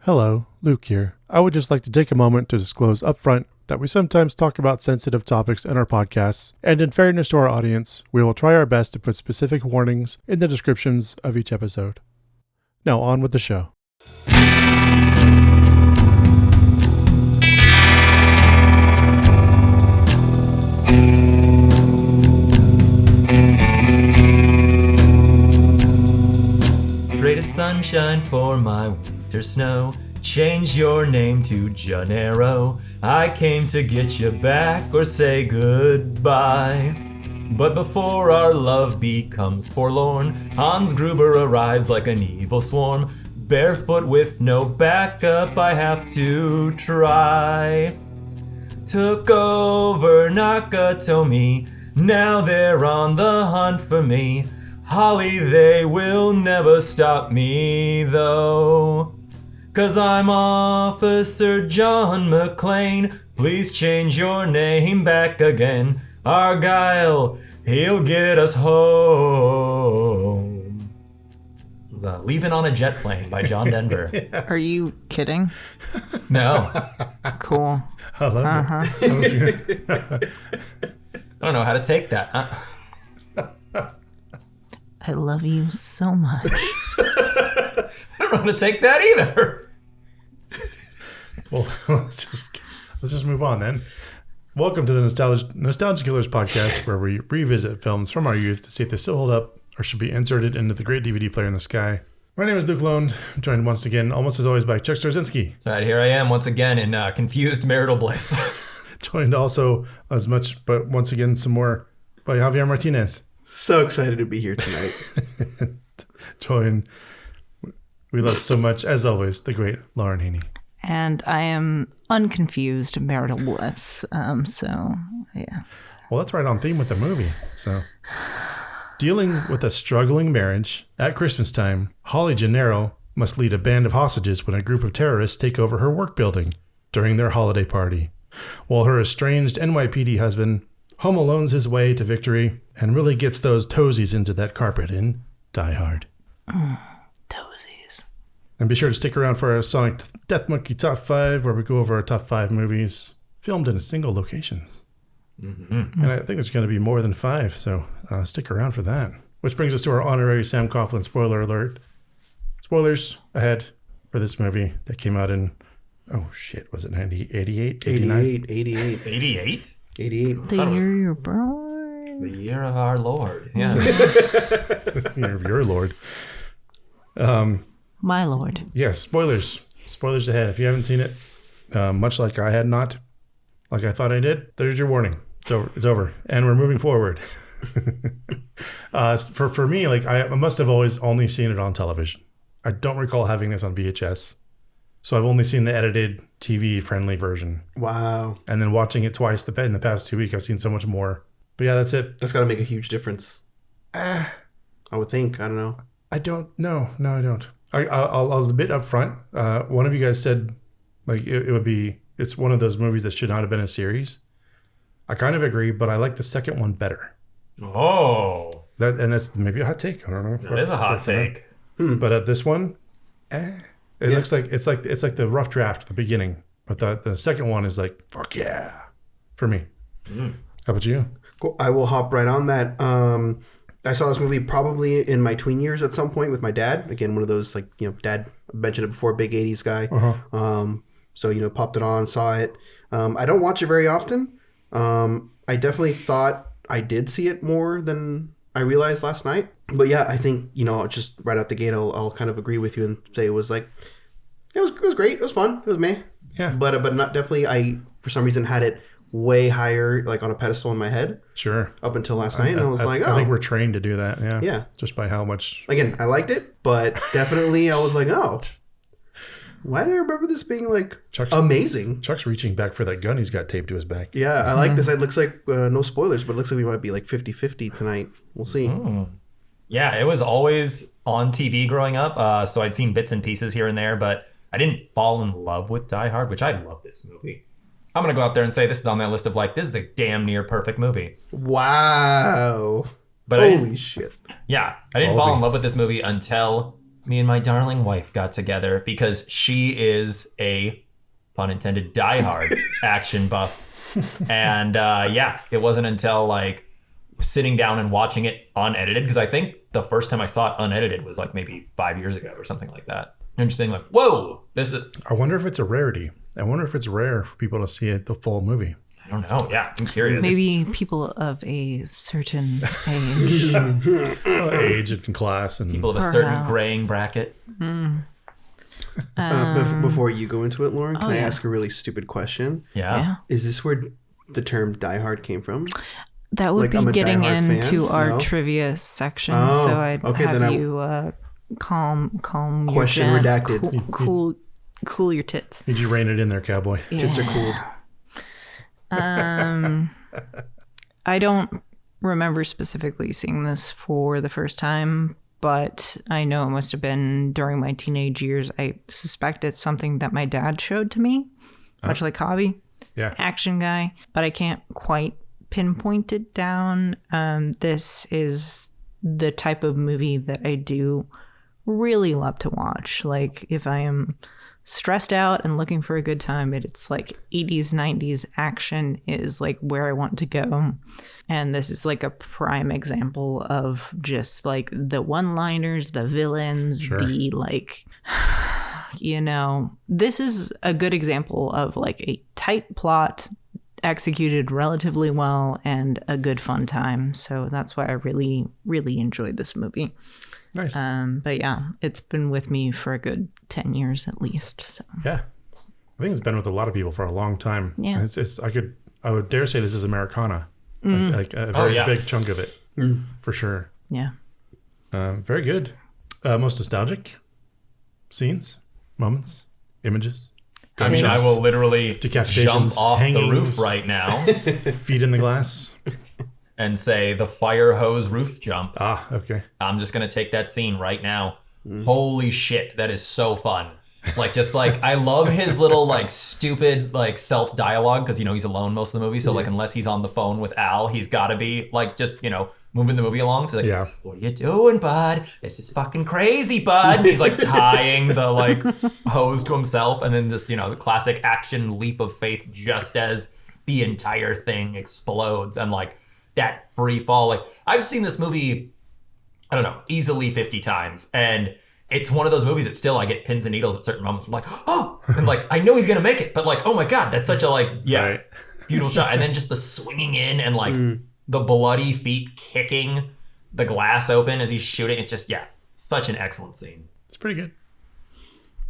Hello, Luke here. I would just like to take a moment to disclose upfront that we sometimes talk about sensitive topics in our podcasts, and in fairness to our audience, we will try our best to put specific warnings in the descriptions of each episode. Now on with the show. Traded sunshine for my winter snow. Change your name to Janeiro. I came to get you back or say goodbye. But before our love becomes forlorn, Hans Gruber arrives like an evil swarm. Barefoot with no backup, I have to try. Took over Nakatomi, now they're on the hunt for me. Holly, they will never stop me though. 'Cause I'm Officer John McClane. Please change your name back again. Argyle, he'll get us home. It's Leaving on a Jet Plane by John Denver. Yes. Are you kidding? No. Cool. I love it. That was good. I don't know how to take that. I love you so much. I don't know how to take that either. Well, let's just move on then. Welcome to the Nostalgia Killers podcast, where we revisit films from our youth to see if they still hold up or should be inserted into the great DVD player in the sky. My name is Luc Londe. I'm joined once again, almost as always, by Chuck Starzenski. All right, here I am once again in confused marital bliss. Joined also as much, but once again, some more by Javier Martinez. So excited to be here tonight. Joined, we love so much, as always, the great Lauren Heney. And I am unconfused marital bliss. So, yeah. Well, that's right on theme with the movie. So, dealing with a struggling marriage at Christmas time, Holly Gennaro must lead a band of hostages when a group of terrorists take over her work building during their holiday party, while her estranged NYPD husband home alones his way to victory and really gets those toesies into that carpet in Die Hard. Toesies. And be sure to stick around for our Sonic Death Monkey Top 5, where we go over our top 5 movies filmed in a single locations. Mm-hmm. And I think there's going to be more than 5, so stick around for that. Which brings us to our honorary Sam Coughlin spoiler alert. Spoilers ahead for this movie that came out in, was it 88? 88. 88? 88. The year you're born. The year of our Lord. Yeah. Year of your Lord. My lord. Yeah, spoilers. Spoilers ahead. If you haven't seen it, much like I had not, like I thought I did, there's your warning. So it's over. And we're moving forward. For me, like I must have always only seen it on television. I don't recall having this on VHS. So I've only seen the edited TV-friendly version. Wow. And then watching it twice in the past 2 weeks, I've seen so much more. But yeah, that's it. That's got to make a huge difference. I would think. I don't know. I don't. No, I don't. I'll admit up front, one of you guys said like it's one of those movies that should not have been a series. I kind of agree, but I like the second one better. Oh. That's maybe a hot take. I don't know. That is a hot take. But this one, looks like it's like the rough draft at the beginning, but the second one is like fuck yeah, for me. How about you? Cool. I will hop right on that. I saw this movie probably in my tween years at some point with my dad. Again, one of those dad mentioned it before, big 80s guy. So popped it on, saw it. I don't watch it very often. I definitely thought I did see it more than I realized last night. But yeah, I think just right out the gate, I'll kind of agree with you and say it was like it was great. It was fun. It was meh. Yeah. But not definitely. I for some reason had it way higher, like on a pedestal in my head. Sure. Up until last night, and I was like, I think we're trained to do that. Yeah. Yeah. Just by how much. Again, I liked it, but definitely I was like, oh, why did I remember this being like amazing? Chuck's reaching back for that gun he's got taped to his back. Yeah, I like this. It looks like no spoilers, but it looks like we might be like 50-50 tonight. We'll see. Yeah, it was always on TV growing up, so I'd seen bits and pieces here and there, but I didn't fall in love with Die Hard, which I love this movie. I'm going to go out there and say this is on that list of like, this is a damn near perfect movie. Wow. But Holy shit. Yeah, I didn't fall in love with this movie until me and my darling wife got together because she is a, pun intended, diehard action buff. And it wasn't until like sitting down and watching it unedited, because I think the first time I saw it unedited was like maybe 5 years ago or something like that. And just being like, whoa, this is... I wonder if it's a rarity. I wonder if it's rare for people to see it, the full movie. I don't know. Yeah, I'm curious. Maybe people of a certain age. Age and class. And People of a certain graying bracket. Before you go into it, Lauren, can I yeah. ask a really stupid question? Yeah. Is this where the term Die Hard came from? That would Like, I'm be a getting diehard into fan? our No? trivia section. Oh, So I'd okay, have then you calm Question your jets, redacted. cool your tits. Did you rein it in there, cowboy? Tits are cooled. I don't remember specifically seeing this for the first time, but I know it must have been during my teenage years. I suspect it's something that my dad showed to me, much like Hobby. Yeah. Action guy, but I can't quite pinpoint it down. This is the type of movie that I do really love to watch. Like if I am stressed out and looking for a good time, it's like 80s, 90s action is like where I want to go. And this is like a prime example of just like the one-liners, the villains, the like, you know, this is a good example of like a tight plot executed relatively well and a good fun time. So that's why I really, really enjoyed this movie. Nice. But yeah, it's been with me for a good 10 years at least. So. Yeah. I think it's been with a lot of people for a long time. Yeah. I would dare say this is Americana. Like a very big chunk of it. For sure. Yeah. Very good. Most nostalgic scenes, moments, images. I mean, I will literally Decapitations, jump off the hangings. roof right now Feet in the glass. and say the fire hose roof jump. Ah, okay. I'm just going to take that scene right now. Holy shit, that is so fun. Like, just like, I love his little, like, stupid, like, self-dialogue, because, you know, he's alone most of the movie, so, like, unless he's on the phone with Al, he's got to be, like, just, you know, moving the movie along. So, like, what are you doing, bud? This is fucking crazy, bud. And he's, like, tying the, like, hose to himself, and then this, you know, the classic action leap of faith just as the entire thing explodes, and, like, that free fall. Like, I've seen this movie, I don't know, easily 50 times, and it's one of those movies that still I get pins and needles at certain moments. I'm like, oh, and like, I know he's going to make it, but like, oh my God, that's such a like, beautiful shot. And then just the swinging in and like the bloody feet kicking the glass open as he's shooting. It's just, such an excellent scene. It's pretty good.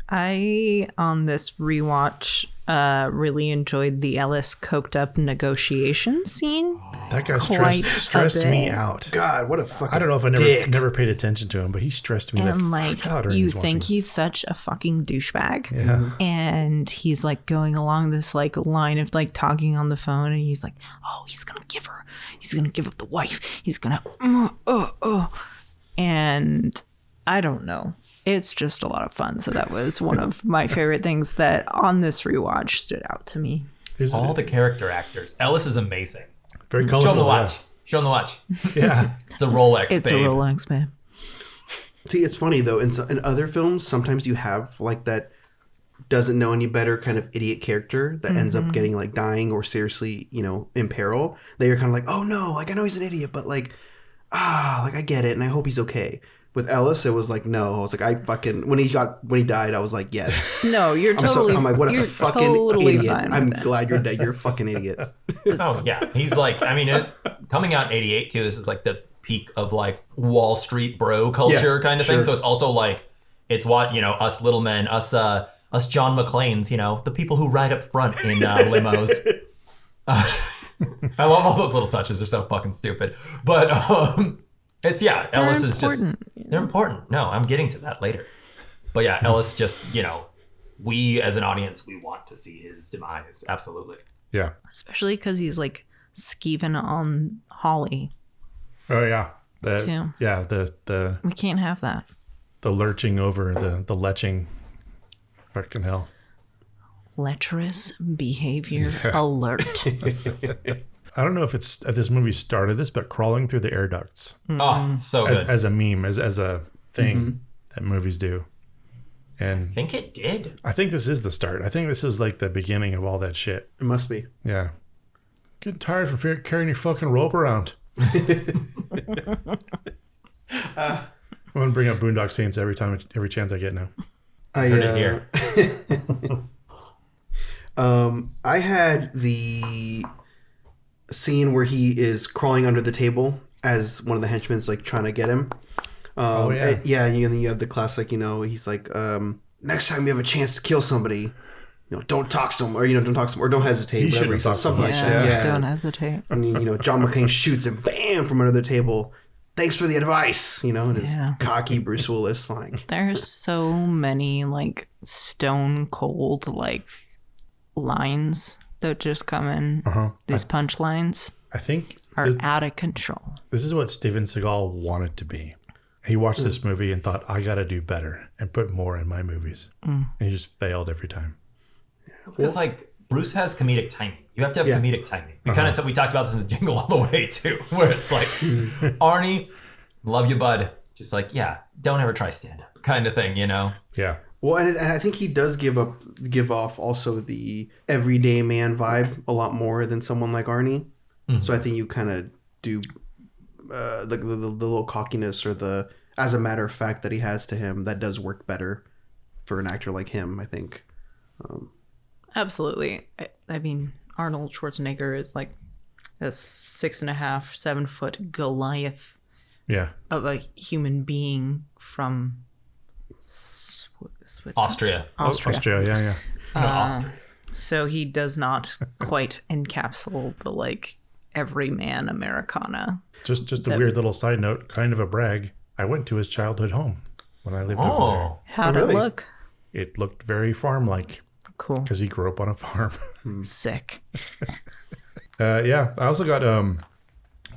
I, on this rewatch, really enjoyed the Ellis coked up negotiation scene. That guy Quite stressed a me bit. out. God, what a fucking I don't know if I never paid attention to him, but he stressed me the And like, fuck out during you his think watching. he's such a fucking douchebag. Yeah. And he's like going along this like line of like talking on the phone, and he's like, oh, he's gonna give up the wife. He's gonna, and I don't know. It's just a lot of fun. So that was one of my favorite things that on this rewatch stood out to me. All the character actors. Ellis is amazing. Very colorful. Show him the watch. Show him the watch. Yeah. It's a Rolex, It's babe. a Rolex, babe. See, it's funny though. In other films, sometimes you have like that doesn't know any better kind of idiot character that ends up getting like dying or seriously, you know, in peril. That you're kind of like, oh no, like I know he's an idiot, but like, like I get it, and I hope he's okay. With Ellis, it was like no. I was like, I fucking when he died, I was like, yes. No, you're totally. I'm like, what a you're fucking totally idiot. fine with I'm it. glad you're dead. You're a fucking idiot. Oh, yeah. He's like, I mean, coming out in 88, too, this is like the peak of like Wall Street bro culture kind of thing. So it's also like, it's what, you know, us little men, us John McClanes, you know, the people who ride up front in limos. I love all those little touches. They're so fucking stupid. But it's, Ellis is just, they're important. No, I'm getting to that later. But yeah, Ellis just, you know, we as an audience, we want to see his demise. Absolutely. Yeah. Especially because he's like skeeving on Holly. Oh yeah. Too. Yeah. The We can't have that. the lurching over the leching. Fucking hell. Lecherous behavior alert. I don't know if this movie started this, but crawling through the air ducts Oh, so good. as a meme, as a thing. that movies do. And I think it did. I think this is the start. I think this is like the beginning of all that shit. It must be. Yeah. Getting tired from carrying your fucking rope around. I'm going to bring up Boondock Saints every chance I get now. I Heard it here. I had the scene where he is crawling under the table as one of the henchmen's like trying to get him. Oh, yeah. And then you have the classic, he's like, next time you have a chance to kill somebody, don't talk some, or don't talk some, or don't hesitate, whatever he says, something like that. Yeah. Don't hesitate. And John McClane shoots him, bam, from under the table. Thanks for the advice, and his cocky Bruce Willis like. There's so many like stone cold like lines that just come in. These punchlines I think are out of control. this is what Steven Seagal wanted to be. He watched this movie and thought, I got to do better and put more in my movies. And he just failed every time. Because like Bruce has comedic timing. You have to have comedic timing. We kind of we talked about this in the Jingle All the Way too, where it's like, Arnie, love you, bud. Just like, yeah, don't ever try stand up kind of thing, Yeah. Well, and I think he does give off also the everyday man vibe a lot more than someone like Arnie. So I think you kind of do the little cockiness or the as a matter of fact that he has to him that does work better for an actor like him, I think. Absolutely. I mean, Arnold Schwarzenegger is like a 6.5, 7 foot Goliath Yeah. of a human being from Switzerland. Austria. Australia, yeah. No, Austria. So he does not quite encapsulate the like everyman Americana. Just a weird little side note, kind of a brag. I went to his childhood home when I lived over Oh, How'd really? it look? there. It looked very farm-like Cool. because he grew up on a farm. Sick. Yeah, I also got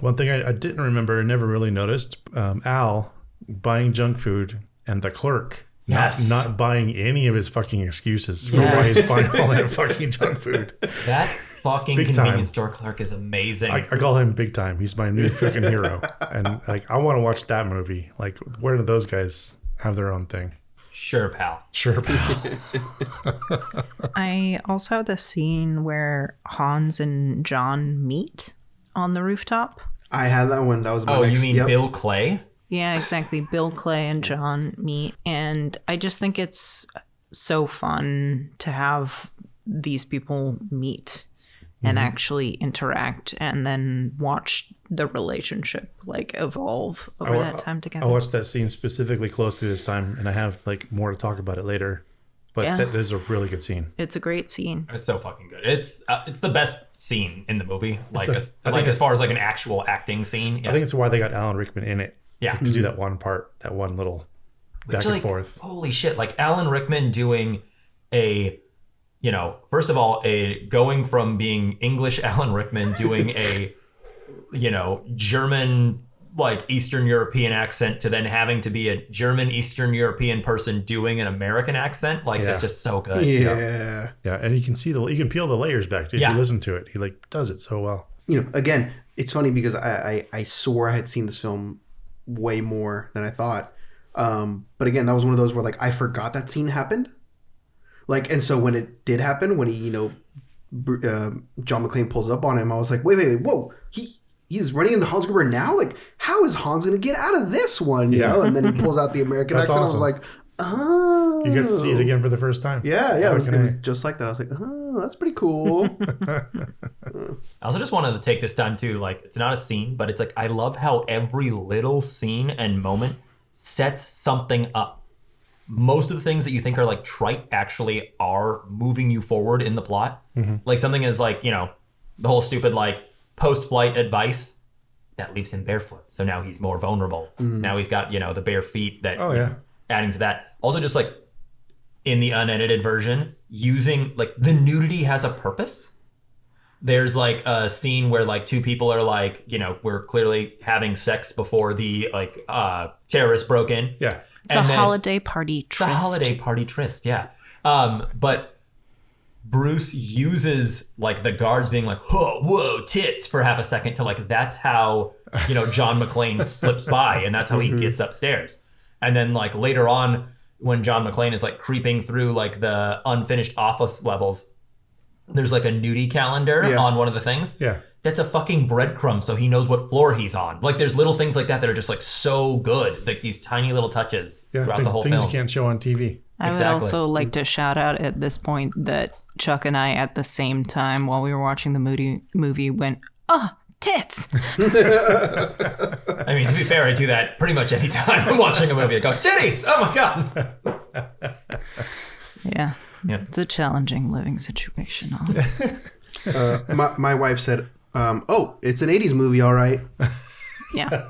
one thing I didn't remember and never really noticed. Al buying junk food and the clerk Yes. not buying any of his fucking excuses for why he's buying all that fucking junk food. that fucking Big convenience time. store clerk is amazing. I call him big time. He's my new freaking hero. And like, I want to watch that movie. Like, where do those guys have their own thing? Sure, pal. Sure, pal. I also have the scene where Hans and John meet on the rooftop. I had that one. That was my Oh, next. you mean yep. Bill Clay? Yeah, exactly. Bill Clay and John meet. And I just think it's so fun to have these people meet and actually interact and then watch the relationship like evolve over that time together. I watched that scene specifically closely this time, and I have like more to talk about it later. But Yeah. that is a really good scene. It's a great scene. It's so fucking good. It's the best scene in the movie. Like, I think as far as like an actual acting scene. Yeah. I think it's why they got Alan Rickman in it. Yeah. To do that one part, that one little back and like, forth. Holy shit! Like Alan Rickman doing a, first of all, going from being English Alan Rickman doing a, German like Eastern European accent to then having to be a German Eastern European person doing an American accent. Like it's just so good. Yeah. Yeah, and you can see you can peel the layers back, dude. Yeah. If you listen to it. He like does it so well. Again, it's funny because I swore I had seen this film way more than I thought. But again, that was one of those where like I forgot that scene happened. Like, and so when it did happen, when he, John McClane pulls up on him, I was like, wait, whoa, he's running into Hans Gruber now? Like, how is Hans going to get out of this one? You know? And then he pulls out the American That's accent. awesome. I was like, oh. You get to see it again for the first time. Yeah. It was Fucking just like that. I was like, oh, that's pretty cool. I also just wanted to take this time too, like it's not a scene, but it's like I love how every little scene and moment sets something up. Most of the things that you think are like trite actually are moving you forward in the plot. Like something is like, the whole stupid like post-flight advice that leaves him barefoot. So now he's more vulnerable. Now he's got, the bare feet that adding to that. Also just like in the unedited version, using like the nudity has a purpose. There's like a scene where like two people are like, we're clearly having sex before the like terrorists broke in. Yeah. It's a holiday party tryst. It's a holiday party tryst, yeah. But Bruce uses like the guards being like, whoa, tits for half a second to like, that's how, John McClane slips by and that's how he gets upstairs. And then like later on, when John McClane is like creeping through like the unfinished office levels, there's like a nudie calendar on one of the things. Yeah. That's a fucking breadcrumb, so he knows what floor he's on. Like, there's little things like that that are just like so good, like these tiny little touches throughout the whole things film. you can't show on TV. I would also like to shout out at this point that Chuck and I, at the same time, while we were watching the movie went, oh, tits. I mean, to be fair, I do that pretty much any time I'm watching a movie. I go, titties! Oh my god! Yeah. It's a challenging living situation, honestly. My wife said, oh, it's an 80s movie, all right. Yeah.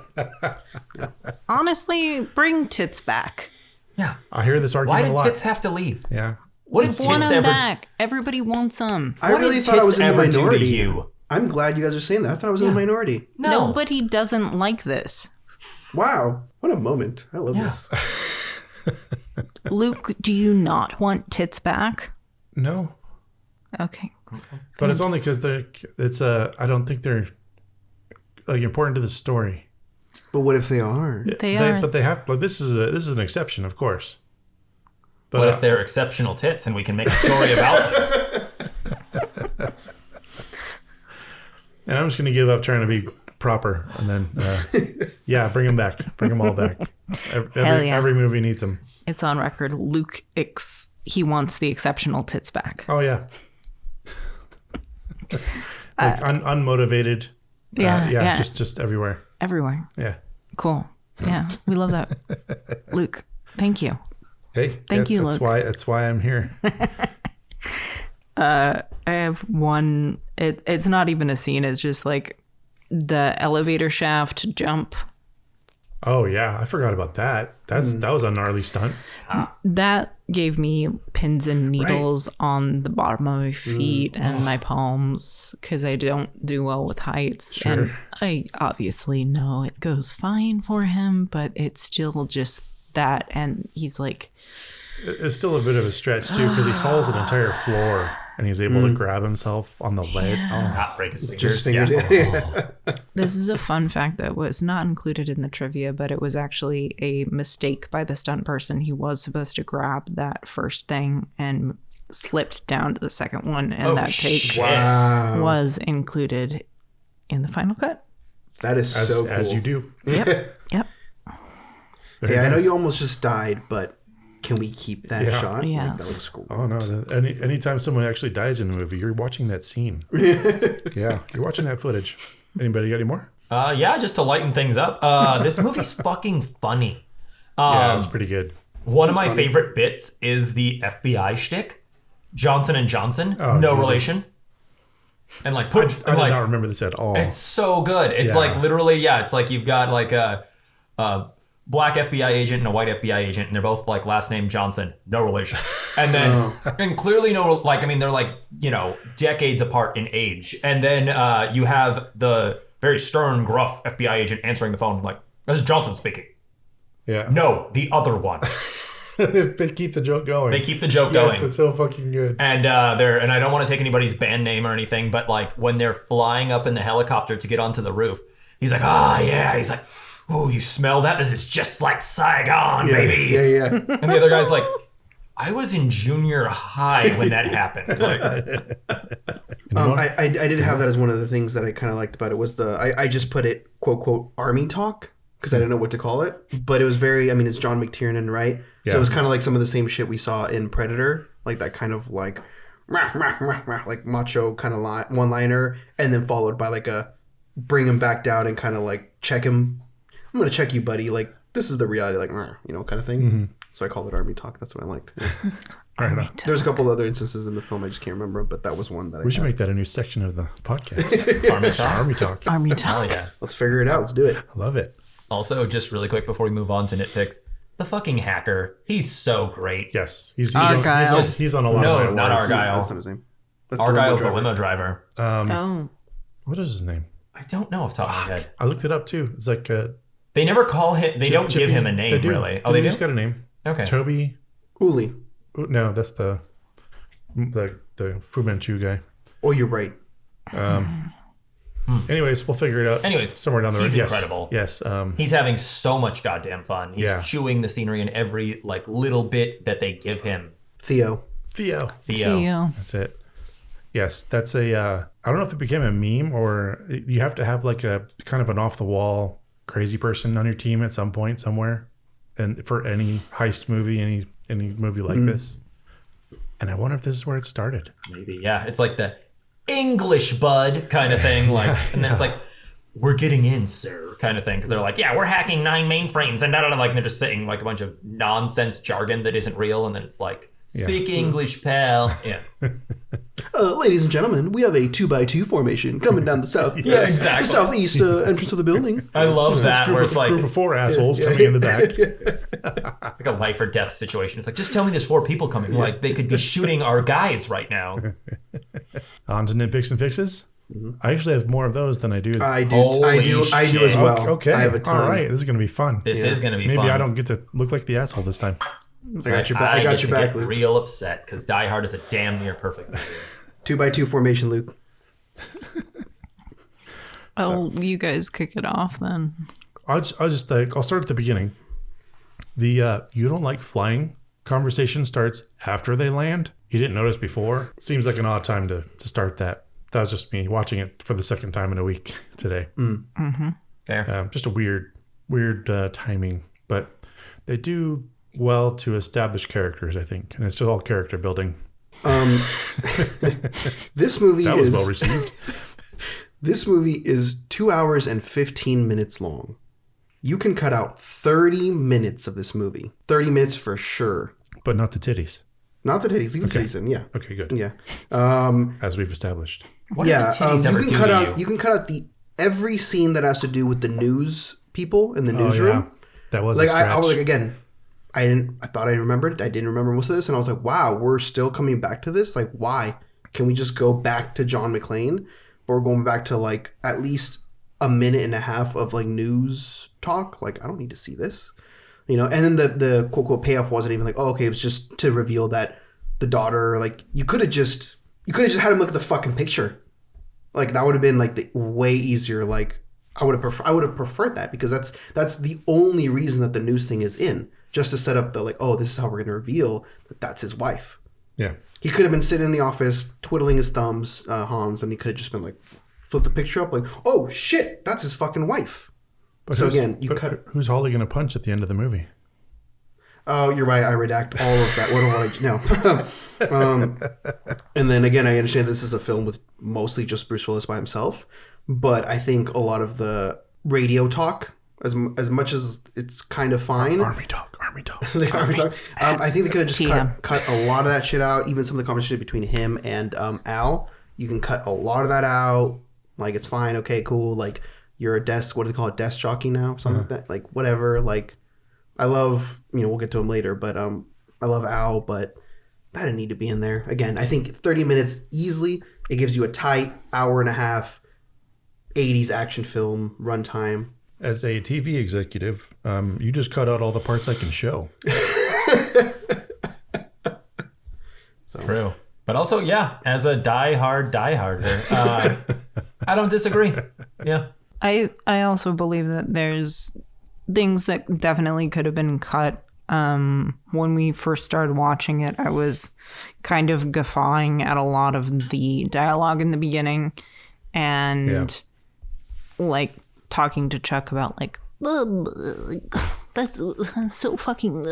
Honestly, bring tits back. Yeah. I hear this argument Why a did lot. tits have to leave? Yeah. What did Want tits them ever... back. Everybody wants them. I What really did thought I was tits in the ever do to minority. you? I'm glad you guys are saying that. I thought I was in the minority. No. Nobody doesn't like this. Wow. What a moment. I love this. Luke, do you not want tits back? No. Okay. But it's only because I don't think they're like important to the story. But what if they are? They are. But they have. Like this is an exception, of course. But What if they're exceptional tits and we can make a story about them? And I'm just gonna give up trying to be proper, and then bring them back. Bring them all back. Every movie needs them. It's on record. Luke, he wants the exceptional tits back. Oh yeah. Like unmotivated. Yeah. Just everywhere. Everywhere. Yeah. Cool. Yeah, we love that. Luke, thank you. Hey, Thank you, that's Luke. That's why I'm here. I have one. It's not even a scene. It's just like the elevator shaft jump. Oh yeah, I forgot about that. That was a gnarly stunt. That gave me pins and needles on the bottom of my feet and my palms because I don't do well with heights. Sure. And I obviously know it goes fine for him, but it's still just that. And he's like, It's still a bit of a stretch too because he follows an entire floor and he's able to grab himself on the ledge. Oh, Not break his Just fingers. fingers. Yeah. this is a fun fact that was not included in the trivia, but it was actually a mistake by the stunt person. He was supposed to grab that first thing and slipped down to the second one, and that take Wow. was included in the final cut. That is so cool. as you do. Yep. Very Yeah, I know nice. you almost just died, but can we keep that Yeah. shot? Yeah. Like, that looks cool. Oh no! Anytime someone actually dies in a movie, you're watching that scene. Yeah, you're watching that footage. Anybody got any more? Yeah, just to lighten things up. This movie's fucking funny. Yeah, it's pretty good. One of my favorite bits is the FBI shtick. Johnson and Johnson, Oh, no Jesus. relation. And like I put did and like not remember this at all. it's so good. It's Yeah. like literally, it's like you've got like a black FBI agent and a white FBI agent, and they're both like last name Johnson, no relation. And then and clearly they're like, decades apart in age. And then you have the very stern, gruff FBI agent answering the phone like, "This is Johnson speaking." Yeah. No, the other one. They keep the joke going. They keep the joke Yes, going. it's so fucking good. And and I don't want to take anybody's band name or anything, but like when they're flying up in the helicopter to get onto the roof, he's like, yeah. He's like, "Oh, you smell that? This is just like Saigon, baby." Yeah. And the other guy's like, "I was in junior high when that happened." Like, I did have that as one of the things that I kind of liked about it was I just put it quote quote army talk because I didn't know what to call it, but it was very, it's John McTiernan, right? Yeah. So it was kind of like some of the same shit we saw in Predator, like that kind of like rah, rah, rah, rah, like macho kind of one liner, and then followed by like a bring him back down and kind of like check him. "I'm gonna check you, buddy. Like this is the reality, like kind of thing." Mm-hmm. So I called it army talk. That's what I liked. Yeah. Right on. There's a couple other instances in the film I just can't remember, but that was one that We should make that a new section of the podcast. Army talk. Army talk. Army Hell talk. yeah. Let's figure it out. Let's do it. I love it. Also, just really quick before we move on to nitpicks, the fucking hacker, he's so great. Yes, he's Argyle. he's on a lot No, of my not awards. Argyle. That's not his name. That's Argyle's the driver. limo driver. Oh. What is his name? I don't know off the top of my head. I looked it up too. It's like They never call him, they don't give Chippy. him a name, They do. really. Oh, they do? He's got a name. Okay. Toby. Uli. No, that's the Fu Manchu guy. Oh, you're right. Anyways, we'll figure it out. Anyways, somewhere down the road. he's Yes. incredible. Yes. He's having so much goddamn fun. He's Yeah. chewing the scenery in every like little bit that they give him. Theo. That's it. Yes, that's a. I don't know if it became a meme or you have to have like a kind of an off the wall crazy person on your team at some point somewhere, and for any heist movie, any movie like this. And I wonder if this is where it started. Maybe, yeah. It's like the English bud kind of thing, like, and then it's like, we're getting in, sir, kind of thing, because they're like, yeah, we're hacking 9 mainframes, and like, and they're just saying like a bunch of nonsense jargon that isn't real, and then it's like, speak English, pal. Yeah. Ladies and gentlemen, we have a 2x2 formation coming down the south. Yeah, exactly. The southeast entrance of the building. I love that, where it's like group of 4 assholes coming in the back. like a life or death situation. It's like, just tell me there's 4 people coming. Like, they could be shooting our guys right now. On to nitpicks and fixes. I actually have more of those than I do. I do Holy as well. Okay. I have a ton. All right. This is going to be fun. This is going to be Maybe fun. I don't get to look like the asshole this time. I got your back. I got your back, Luke. Real upset because Die Hard is a damn near perfect movie. 2x2 formation, Luke. Oh, you guys kick it off then. I'll start at the beginning. The you don't like flying conversation starts after they land. You didn't notice before. Seems like an odd time to start that. That was just me watching it for the second time in a week today. Fair. Just a weird timing, but they do well to establish characters, I think, and it's just all character building. This movie That was well received. This movie is 2 hours and 15 minutes long. You can cut out 30 minutes of this movie. 30 minutes for sure. But not the titties. Not the titties. Leave the titties in. Yeah. Okay, good. Yeah. As we've established. What did the titties ever do to you? You can cut out every scene that has to do with the news people in the newsroom. Yeah. That was Like a stretch. I was like, again, I thought I remembered. I didn't remember most of this, and I was like, wow, we're still coming back to this. Like, why? Can we just go back to John McClane? Or we're going back to like at least a minute and a half of like news talk. Like, I don't need to see this, And then the quote quote payoff wasn't even like, oh, okay, it was just to reveal that the daughter. Like, you could have just had him look at the fucking picture. Like, that would have been like the way easier. Like, I would have preferred that, because that's the only reason that the news thing is in. Just to set up the like, oh, this is how we're going to reveal that that's his wife. Yeah. He could have been sitting in the office twiddling his thumbs, Hans, and he could have just been like, flip the picture up, like, oh shit, that's his fucking wife. But who's Holly going to punch at the end of the movie? Oh, you're right. I redact all of that. What do I know? And then again, I understand this is a film with mostly just Bruce Willis by himself, but I think a lot of the radio talk, as much as it's kind of fine. Army talk. The army talk. I think they could have just cut a lot of that shit out. Even some of the conversation between him and Al, you can cut a lot of that out. Like, it's fine. Okay, cool. Like, you're a desk. What do they call it? Desk jockey now? Something like that. Like, whatever. Like, I love. We'll get to him later, but I love Al, but that didn't need to be in there. Again, I think 30 minutes easily. It gives you a tight hour and a half, 80s action film runtime. As a TV executive, you just cut out all the parts I can show. True. But also, yeah, as a die-harder, I don't disagree. Yeah. I also believe that there's things that definitely could have been cut. When we first started watching it, I was kind of guffawing at a lot of the dialogue in the beginning, and like talking to Chuck about like, that's so fucking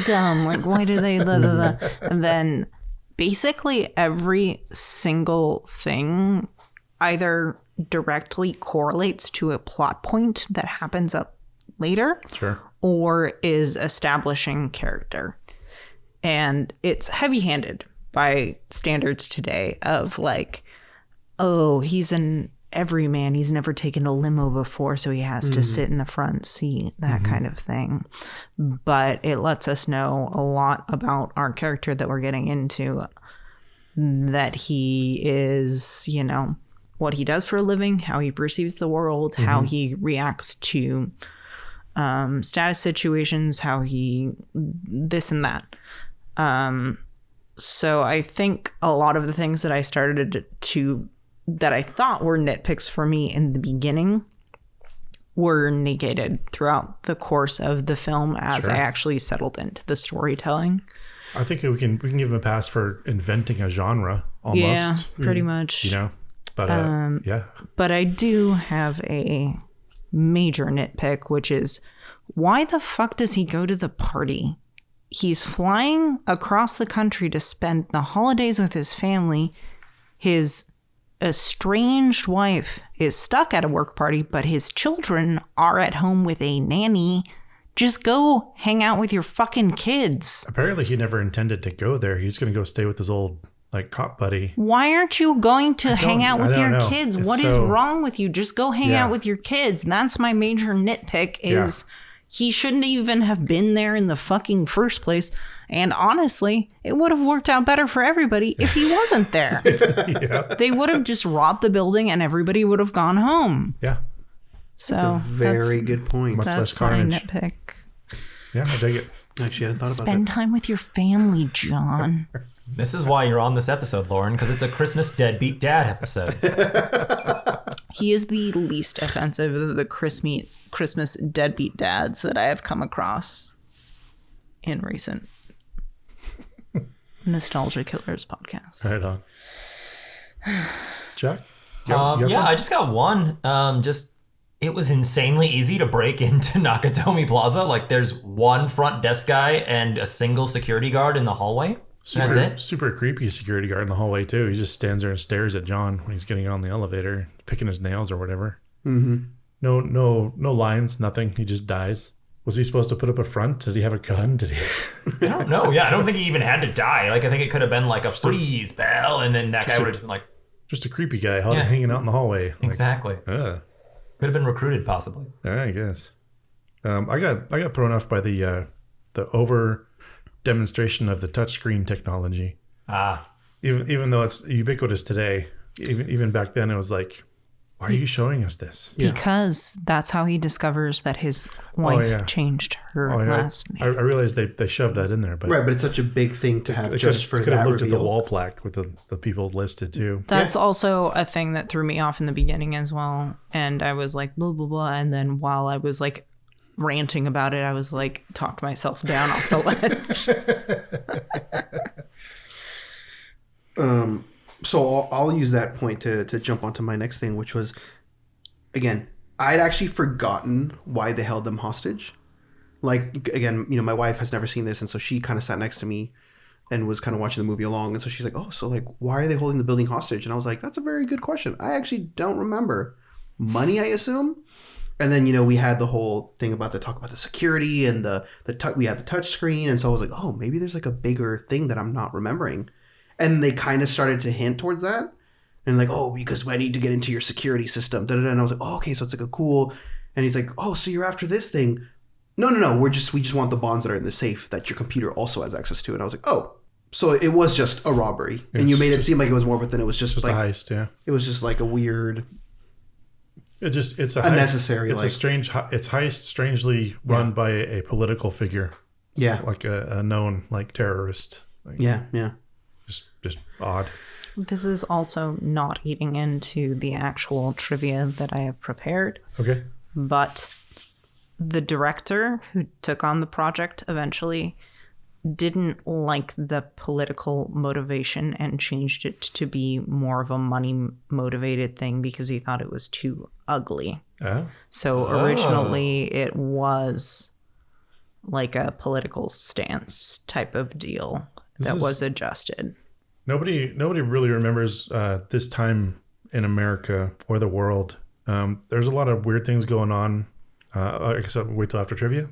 dumb. Like, why do they? And then basically every single thing either directly correlates to a plot point that happens up later, Sure, or is establishing character. And it's heavy-handed by standards today of like, oh, he's an everyman. He's never taken a limo before, so he has to sit in the front seat, that kind of thing. But it lets us know a lot about our character that we're getting into, that he is, what he does for a living, how he perceives the world, how he reacts to status situations, how he this and that. So I think a lot of the things that I started to that I thought were nitpicks for me in the beginning were negated throughout the course of the film as I actually settled into the storytelling. I think we can give him a pass for inventing a genre almost. Yeah, pretty much. You know, but yeah. But I do have a major nitpick, which is why the fuck does he go to the party? He's flying across the country to spend the holidays with his family. His estranged wife is stuck at a work party, but his children are at home with a nanny. Just go hang out with your fucking kids. Apparently he never intended to go there. He's going to go stay with his old cop buddy. Why aren't you going to hang out with your kids? It's What is wrong with you? Just go hang out with your kids. That's my major nitpick is he shouldn't even have been there in the fucking first place. And honestly, it would have worked out better for everybody if he wasn't there. They would have just robbed the building and everybody would have gone home. Yeah. So That's a very good point. Much less that's my carnage. nitpick. Yeah, I dig it. Actually, I hadn't thought about Spend that. time with your family, John. This is why you're on this episode, Lauren, because it's a Christmas deadbeat dad episode. He is the least offensive of the Christmas deadbeat dads that I have come across in recent Nostalgia Killers podcasts. Right on. Jack? I just got one. It was insanely easy to break into Nakatomi Plaza. Like, there's one front desk guy and a single security guard in the hallway. That's it. Super creepy security guard in the hallway, too. He just stands there and stares at John when he's getting on the elevator, picking his nails or whatever. Mm-hmm. No lines, nothing. He just dies. Was he supposed to put up a front? Did he have a gun? Did he? I don't know. Yeah, I don't think he even had to die. Like, I think it could have been like a freeze bell, and then that guy would have just been like... Just a creepy guy hanging out in the hallway. Exactly. Ugh. Could have been recruited, possibly. I guess. I got thrown off by the over demonstration of the touchscreen technology. Even though it's ubiquitous today, even back then it was like, why are you showing us this? Because that's how he discovers that his wife changed her last name. I realized they shoved that in there, but Right, but it's such a big thing to have just for could that have looked reveal. at the wall plaque with the people listed too. That's also a thing that threw me off in the beginning as well. And I was like, blah, blah, blah. And then while I was like ranting about it, I was like, talked myself down off the ledge. So I'll use that point to jump onto my next thing, which was, again, I'd actually forgotten why they held them hostage. Like, again, my wife has never seen this, and so she kind of sat next to me and was kind of watching the movie along. And so she's like, oh, so like, why are they holding the building hostage? And I was like, that's a very good question. I actually don't remember. Money, I assume? And then, we had the whole thing about talk about the security and we had the touch screen. And so I was like, oh, maybe there's like a bigger thing that I'm not remembering. And they kind of started to hint towards that. And like, oh, because I need to get into your security system. Da-da-da. And I was like, oh, okay, so it's like a cool. And he's like, oh, so you're after this thing. No. We just want the bonds that are in the safe that your computer also has access to. And I was like, oh, so it was just a robbery. And you made it seem like it was more, but then it was just like a heist, yeah. It was just like a weird. It's a unnecessary. Heist. It's a strange. It's heist, strangely run by a political figure. Yeah, like a known terrorist. Yeah. Just odd. This is also not eating into the actual trivia that I have prepared. Okay. But the director who took on the project eventually didn't like the political motivation and changed it to be more of a money motivated thing because he thought it was too ugly. So originally it was like a political stance type of deal that was adjusted. Nobody really remembers this time in America or the world. There's a lot of weird things going on. I guess I'll wait till after trivia.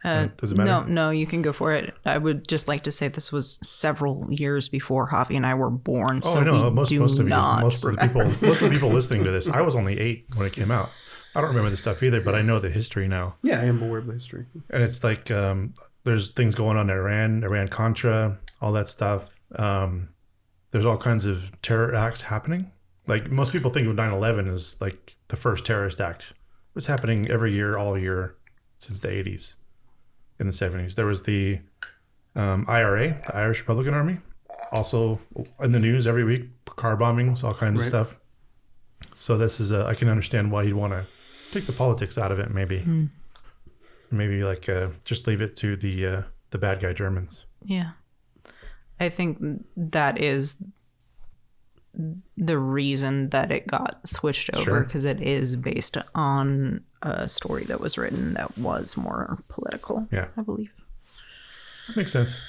Does it matter? No, you can go for it. I would just like to say this was several years before Javi and I were born. So I know. Most of the people listening to this, I was only 8 when it came out. I don't remember this stuff either, but I know the history now. Yeah, I am aware of the history. And it's like there's things going on in Iran-Contra, all that stuff. There's all kinds of terror acts happening. Like most people think of 9/11 as like the first terrorist act. It was happening every year, all year since the 80s. In the 70s, there was the IRA, the Irish Republican Army, also in the news every week. Car bombings, all kinds of stuff. So this is I can understand why you'd want to take the politics out of it. Maybe, maybe like just leave it to the bad guy Germans. Yeah. I think that is the reason that it got switched over, because it is based on a story that was written that was more political. Yeah, I believe. Makes sense.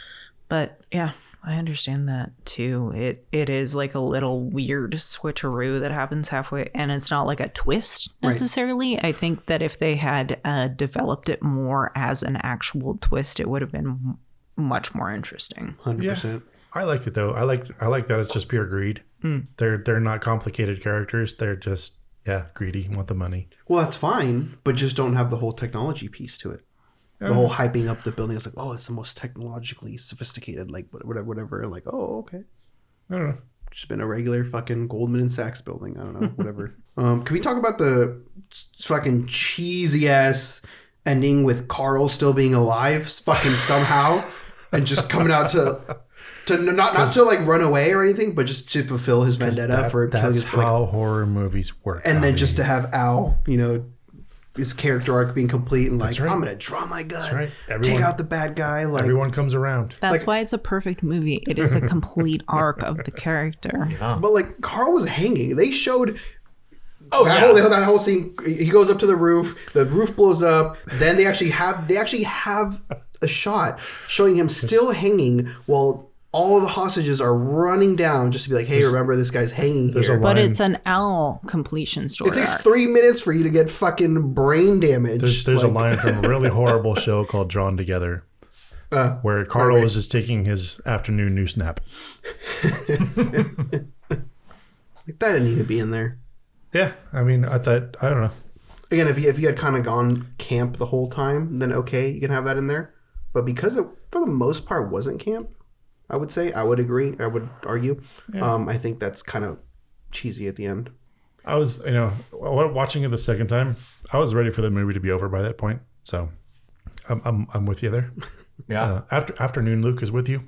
But yeah, I understand that too. It is like a little weird switcheroo that happens halfway, and it's not like a twist necessarily. Right. I think that if they had developed it more as an actual twist, it would have been much more interesting. 100%. Yeah, I liked it though. I like that it's just pure greed. They're not complicated characters. They're just greedy, want the money. Well, that's fine, but just don't have the whole technology piece to it. The whole hyping up the building is like, oh, it's the most technologically sophisticated, like whatever. Like, oh, okay. I don't know. Just been a regular fucking Goldman & Sachs building. I don't know, whatever. Can we talk about the fucking cheesy ass ending with Carl still being alive, fucking somehow, and just coming out to not to like run away or anything, but just to fulfill his vendetta for killing his. That's how horror movies work. And then just to have Al, his character arc being complete and like, I'm gonna draw my gun, take out the bad guy. Like everyone comes around. That's why it's a perfect movie. It is a complete arc of the character. Yeah. But like Carl was hanging. They showed that whole scene. He goes up to the roof blows up. Then they actually have a shot showing him still hanging while all the hostages are running down just to be like, hey, remember this guy's hanging here. But it's an Al completion story. It takes 3 minutes for you to get fucking brain damage. There's a line from a really horrible show called Drawn Together where Carl was just taking his afternoon news nap. Like, that didn't need to be in there. Yeah, I mean, I don't know. Again, if you had kind of gone camp the whole time, then okay, you can have that in there. But because it, for the most part, wasn't camp, I would agree. I would argue. Yeah. I think that's kind of cheesy at the end. I was, watching it the second time, I was ready for the movie to be over by that point. So I'm with you there. Yeah. Afternoon Luke is with you.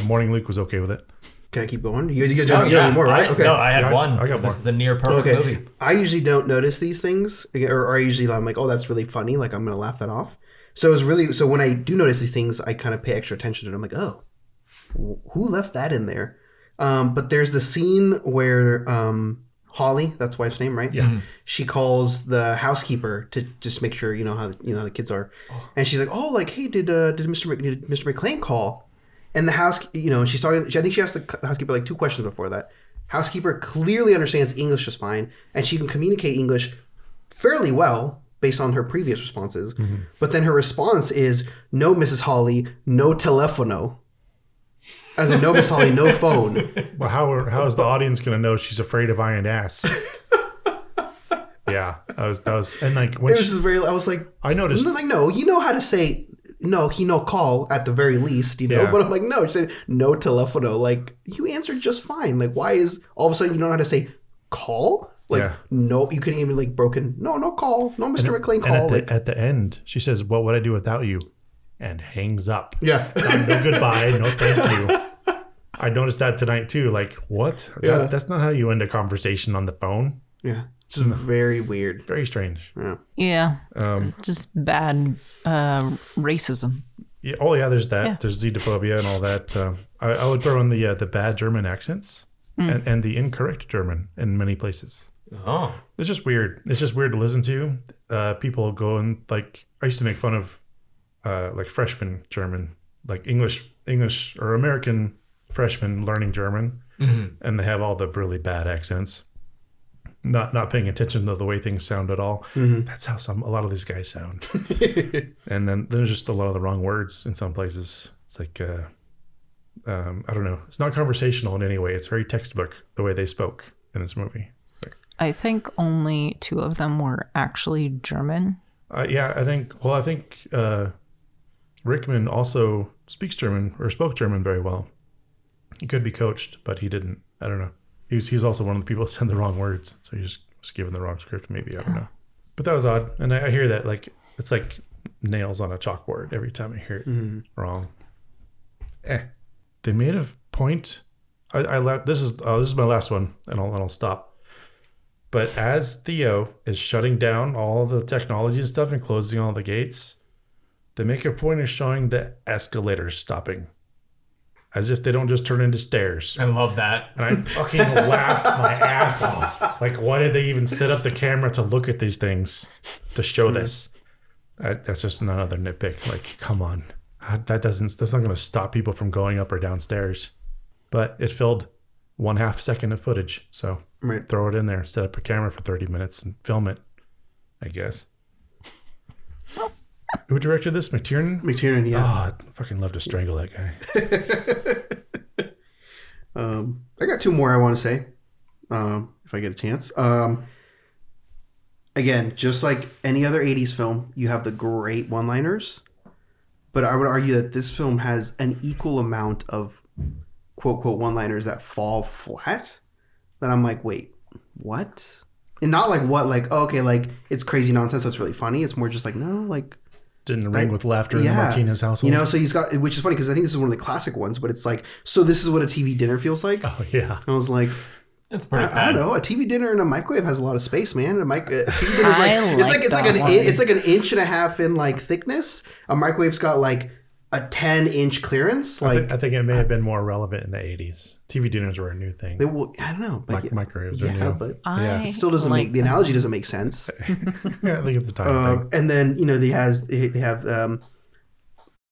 Morning Luke was okay with it. Can I keep going? You guys don't have any more, right? Okay. No, I had one. I got more. This is a near perfect movie. I usually don't notice these things, or I'm like, oh, that's really funny. Like, I'm going to laugh that off. So when I do notice these things, I kind of pay extra attention to it. I'm like, oh, who left that in there? But there's the scene where Holly, that's wife's name, right? Yeah. Mm-hmm. She calls the housekeeper to just make sure how the kids are, and she's like, oh, like, hey, did Mr. McClane call? And the house, she started. I think she asked the housekeeper like 2 questions before that. Housekeeper clearly understands English just fine, and she can communicate English fairly well based on her previous responses. Mm-hmm. But then her response is, "No, Mrs. Holly, no telefono." As in, no, Miss Holly, no phone. Well, how is the audience going to know she's afraid of iron ass? Yeah, that was, and like when I was like, I noticed, like, no, you know how to say. No, he no call at the very least, Yeah. But I'm like, no, she said no telefono. Like, you answered just fine. Like, why is all of a sudden you don't know how to say call? Like, no, you couldn't even like broken. No call. No, Mr. McClane call. At the end, she says, "What would I do without you?" And hangs up. Yeah. No goodbye. No thank you. I noticed that tonight too. Like, what? Yeah. That's not how you end a conversation on the phone. Yeah. It's very weird. Very strange. Yeah. Just bad racism. Yeah, there's that. Yeah. There's xenophobia and all that. I would throw in the bad German accents and the incorrect German in many places. Oh. It's just weird. It's just weird to listen to. People go and like, I used to make fun of like freshman German, like English or American freshmen learning German, and they have all the really bad accents. Not paying attention to the way things sound at all. Mm-hmm. That's how a lot of these guys sound. And then there's just a lot of the wrong words in some places. It's like, I don't know. It's not conversational in any way. It's very textbook the way they spoke in this movie. I think only 2 of them were actually German. I think Rickman also speaks German or spoke German very well. He could be coached, but he didn't. I don't know. He's also one of the people that said the wrong words. So he just was given the wrong script, maybe. I don't know. But that was odd. And I hear that, like, it's like nails on a chalkboard every time I hear it wrong. They made a point. This is my last one, and I'll stop. But as Theo is shutting down all the technology and stuff and closing all the gates, they make a point of showing the escalators stopping. As if they don't just turn into stairs. I love that. And I fucking laughed my ass off. Like, why did they even set up the camera to look at these things to show this? That's just another nitpick. Like, come on. That's not going to stop people from going up or downstairs. But it filled 1/2 second of footage. So throw it in there. Set up a camera for 30 minutes and film it, I guess. Who directed this? McTiernan? McTiernan, yeah. Oh, I'd fucking love to strangle that guy. I got 2 more I want to say, if I get a chance. Again, just like any other 80s film, you have the great one-liners, but I would argue that this film has an equal amount of quote-quote one-liners that fall flat, that I'm like, wait, what? And not like what, like, oh, okay, like, it's crazy nonsense, so it's really funny. It's more just like, no, like... Didn't ring with laughter in the Martinez household. You know, so he's got, which is funny because I think this is one of the classic ones, but it's like, so this is what a TV dinner feels like? Oh, yeah. I was like... It's pretty bad. I don't know. A TV dinner in a microwave has a lot of space, man. A TV dinner is it's like an inch and a half in like thickness. A microwave's got like a 10-inch clearance. Like I think it may have been more relevant in the 80s. TV dinners were a new thing. I don't know. But Microwaves are new. But it still doesn't make the analogy doesn't make sense. Yeah, I think it's a time thing. And then they have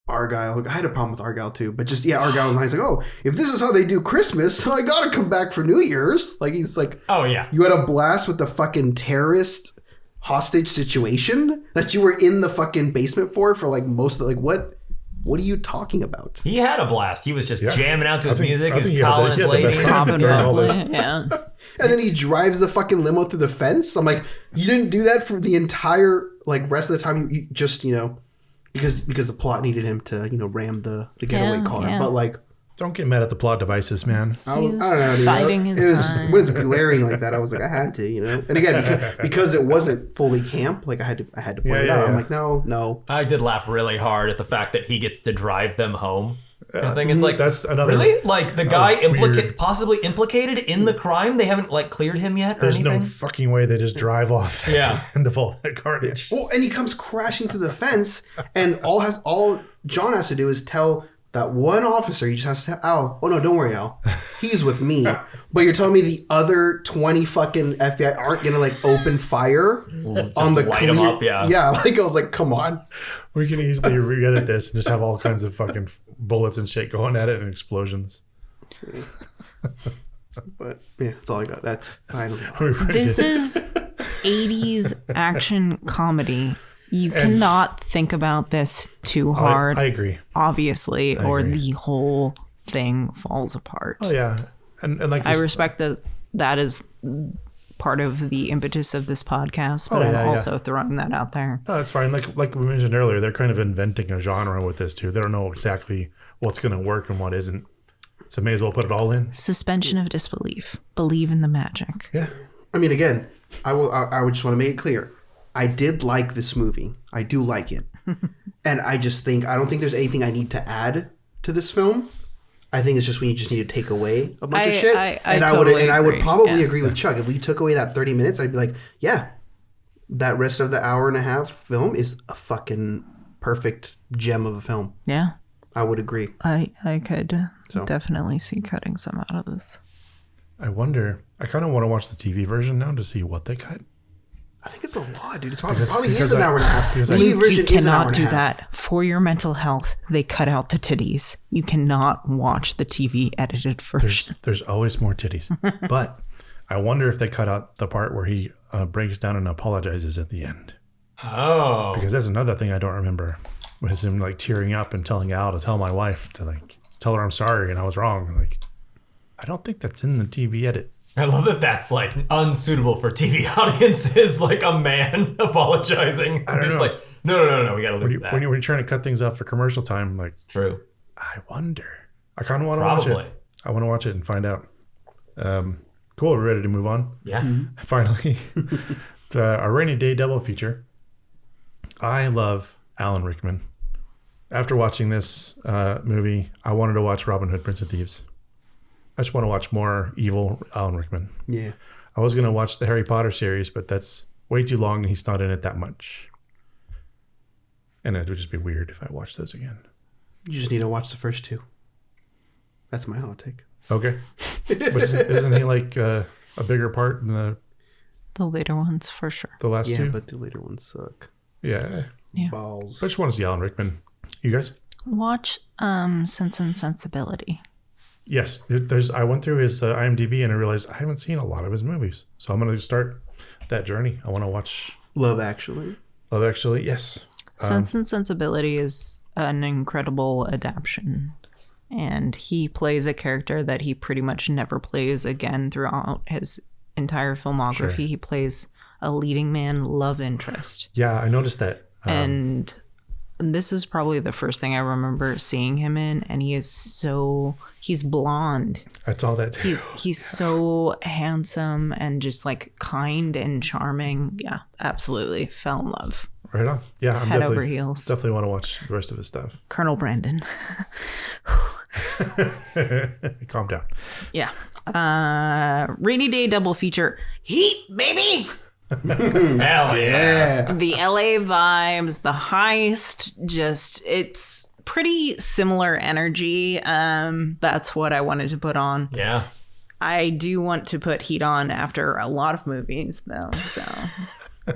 Argyle. I had a problem with Argyle too, but just Argyle was nice. Like, oh, if this is how they do Christmas, I gotta come back for New Year's. Like he's like, oh yeah, you had a blast with the fucking terrorist hostage situation that you were in the fucking basement for like most of what are you talking about? He had a blast. He was just jamming out to his music. He was he calling his lady. Yeah. And then he drives the fucking limo through the fence. I'm like, you didn't do that for the entire like rest of the time. You just because the plot needed him to ram the getaway car. Yeah. But like, don't get mad at the plot devices, man. I don't know, dude. Biding his time. When it's glaring like that, I was like, I had to, And again, because it wasn't fully camp, like I had to point it out. I'm like, no. I did laugh really hard at the fact that he gets to drive them home. I think it's like, that's another really like the guy weird. possibly implicated in the crime. They haven't like cleared him yet. There's or anything. no fucking way they just drive off. Yeah, and of all that carnage. Well, and he comes crashing to the fence, and all John has to do is tell that one officer. He just has to tell Al, oh no, don't worry, Al, he's with me. But you're telling me the other 20 fucking FBI aren't gonna like open fire on the light them up? Yeah. Like I was like, come on. We can easily re-edit this and just have all kinds of fucking bullets and shit going at it and explosions. But yeah, that's all I got. I don't know. This is 80s action comedy. You cannot think about this too hard. I agree. Obviously, or agree. the whole thing falls apart. Oh yeah, and like I respect that is part of the impetus of this podcast, but I'm also throwing that out there. No, that's fine. Like we mentioned earlier, they're kind of inventing a genre with this too. They don't know exactly what's going to work and what isn't, so may as well put it all in. Suspension of disbelief. Believe in the magic. Yeah. I mean, again, I would just want to make it clear. I did like this movie. I do like it. And I don't think there's anything I need to add to this film. I think it's just we just need to take away a bunch of shit. I would probably agree with Chuck. If we took away that 30 minutes, I'd be like, yeah, that rest of the hour and a half film is a fucking perfect gem of a film. Yeah. I would agree. I could definitely see cutting some out of this. I wonder. I kind of want to watch the TV version now to see what they cut. I think it's a lot, dude. It's probably is an hour and a half. You cannot do that. For your mental health, they cut out the titties. You cannot watch the TV edited version. There's always more titties. But I wonder if they cut out the part where he breaks down and apologizes at the end. Oh. Because that's another thing I don't remember. Was him like tearing up and telling Al to tell my wife to like tell her I'm sorry and I was wrong. Like, I don't think that's in the TV edit. I love that that's like unsuitable for TV audiences, like a man apologizing. I don't know. Like, no, we gotta lose that. When you're trying to cut things out for commercial time, like, it's true. I wonder. I kind of want to watch it. I want to watch it and find out. Cool, we're ready to move on. Yeah. Mm-hmm. Finally, our Rainy Day double feature. I love Alan Rickman. After watching this movie, I wanted to watch Robin Hood, Prince of Thieves. I just want to watch more evil Alan Rickman. Yeah. I was going to watch the Harry Potter series, but that's way too long and he's not in it that much. And it would just be weird if I watched those again. You just need to watch the first 2. That's my hot take. Okay. But isn't he like a bigger part in the later ones, for sure. the last Yeah, two? but the later ones suck. Yeah. Yeah. Balls. I just want to see Alan Rickman. You guys? Watch Sense and Sensibility. Yes. I went through his IMDb and I realized I haven't seen a lot of his movies. So I'm going to start that journey. I want to watch Love Actually. Love Actually. Yes. Sense and Sensibility is an incredible adaptation. And he plays a character that he pretty much never plays again throughout his entire filmography. Sure. He plays a leading man love interest. Yeah, I noticed that. And this is probably the first thing I remember seeing him in. And he's blonde. That's all that. He's so handsome and just like kind and charming. Yeah, absolutely. Fell in love. Right on. Yeah, I'm Head over definitely heels. Definitely want to watch the rest of his stuff. Colonel Brandon. Calm down. Yeah. Rainy day double feature. Heat, baby. Hell yeah. The LA vibes, the heist, it's pretty similar energy. That's what I wanted to put on. Yeah. I do want to put Heat on after a lot of movies though, so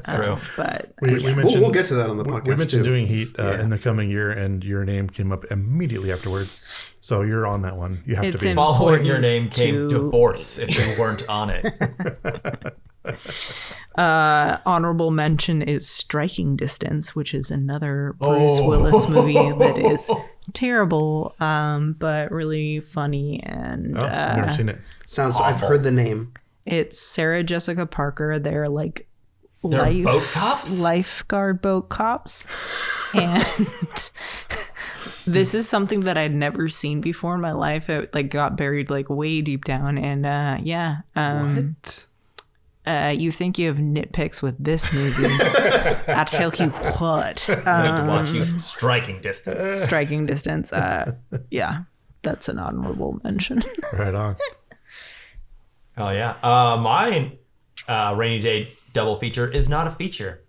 True. but We mentioned, We'll get to that on the podcast. we mentioned too. doing Heat in the coming year, and your name came up immediately afterwards. So you're on that one. You have It's to be. in- Following your name Important came to- divorce if you weren't on it. honorable mention is Striking Distance, which is another Bruce Willis movie that is terrible, but really funny, and Oh, I've never seen it. Sounds. I've heard the name. it's Sarah Jessica Parker. They're like They're boat cops? lifeguard boat cops, and this is something that I'd never seen before in my life. It like got buried like way deep down, and What? you think you have nitpicks with this movie? I tell you what, I had to watch you from Striking Distance. Striking Distance. Yeah, that's an honorable mention. Right on. Oh yeah. Mine Rainy Day double feature is not a feature.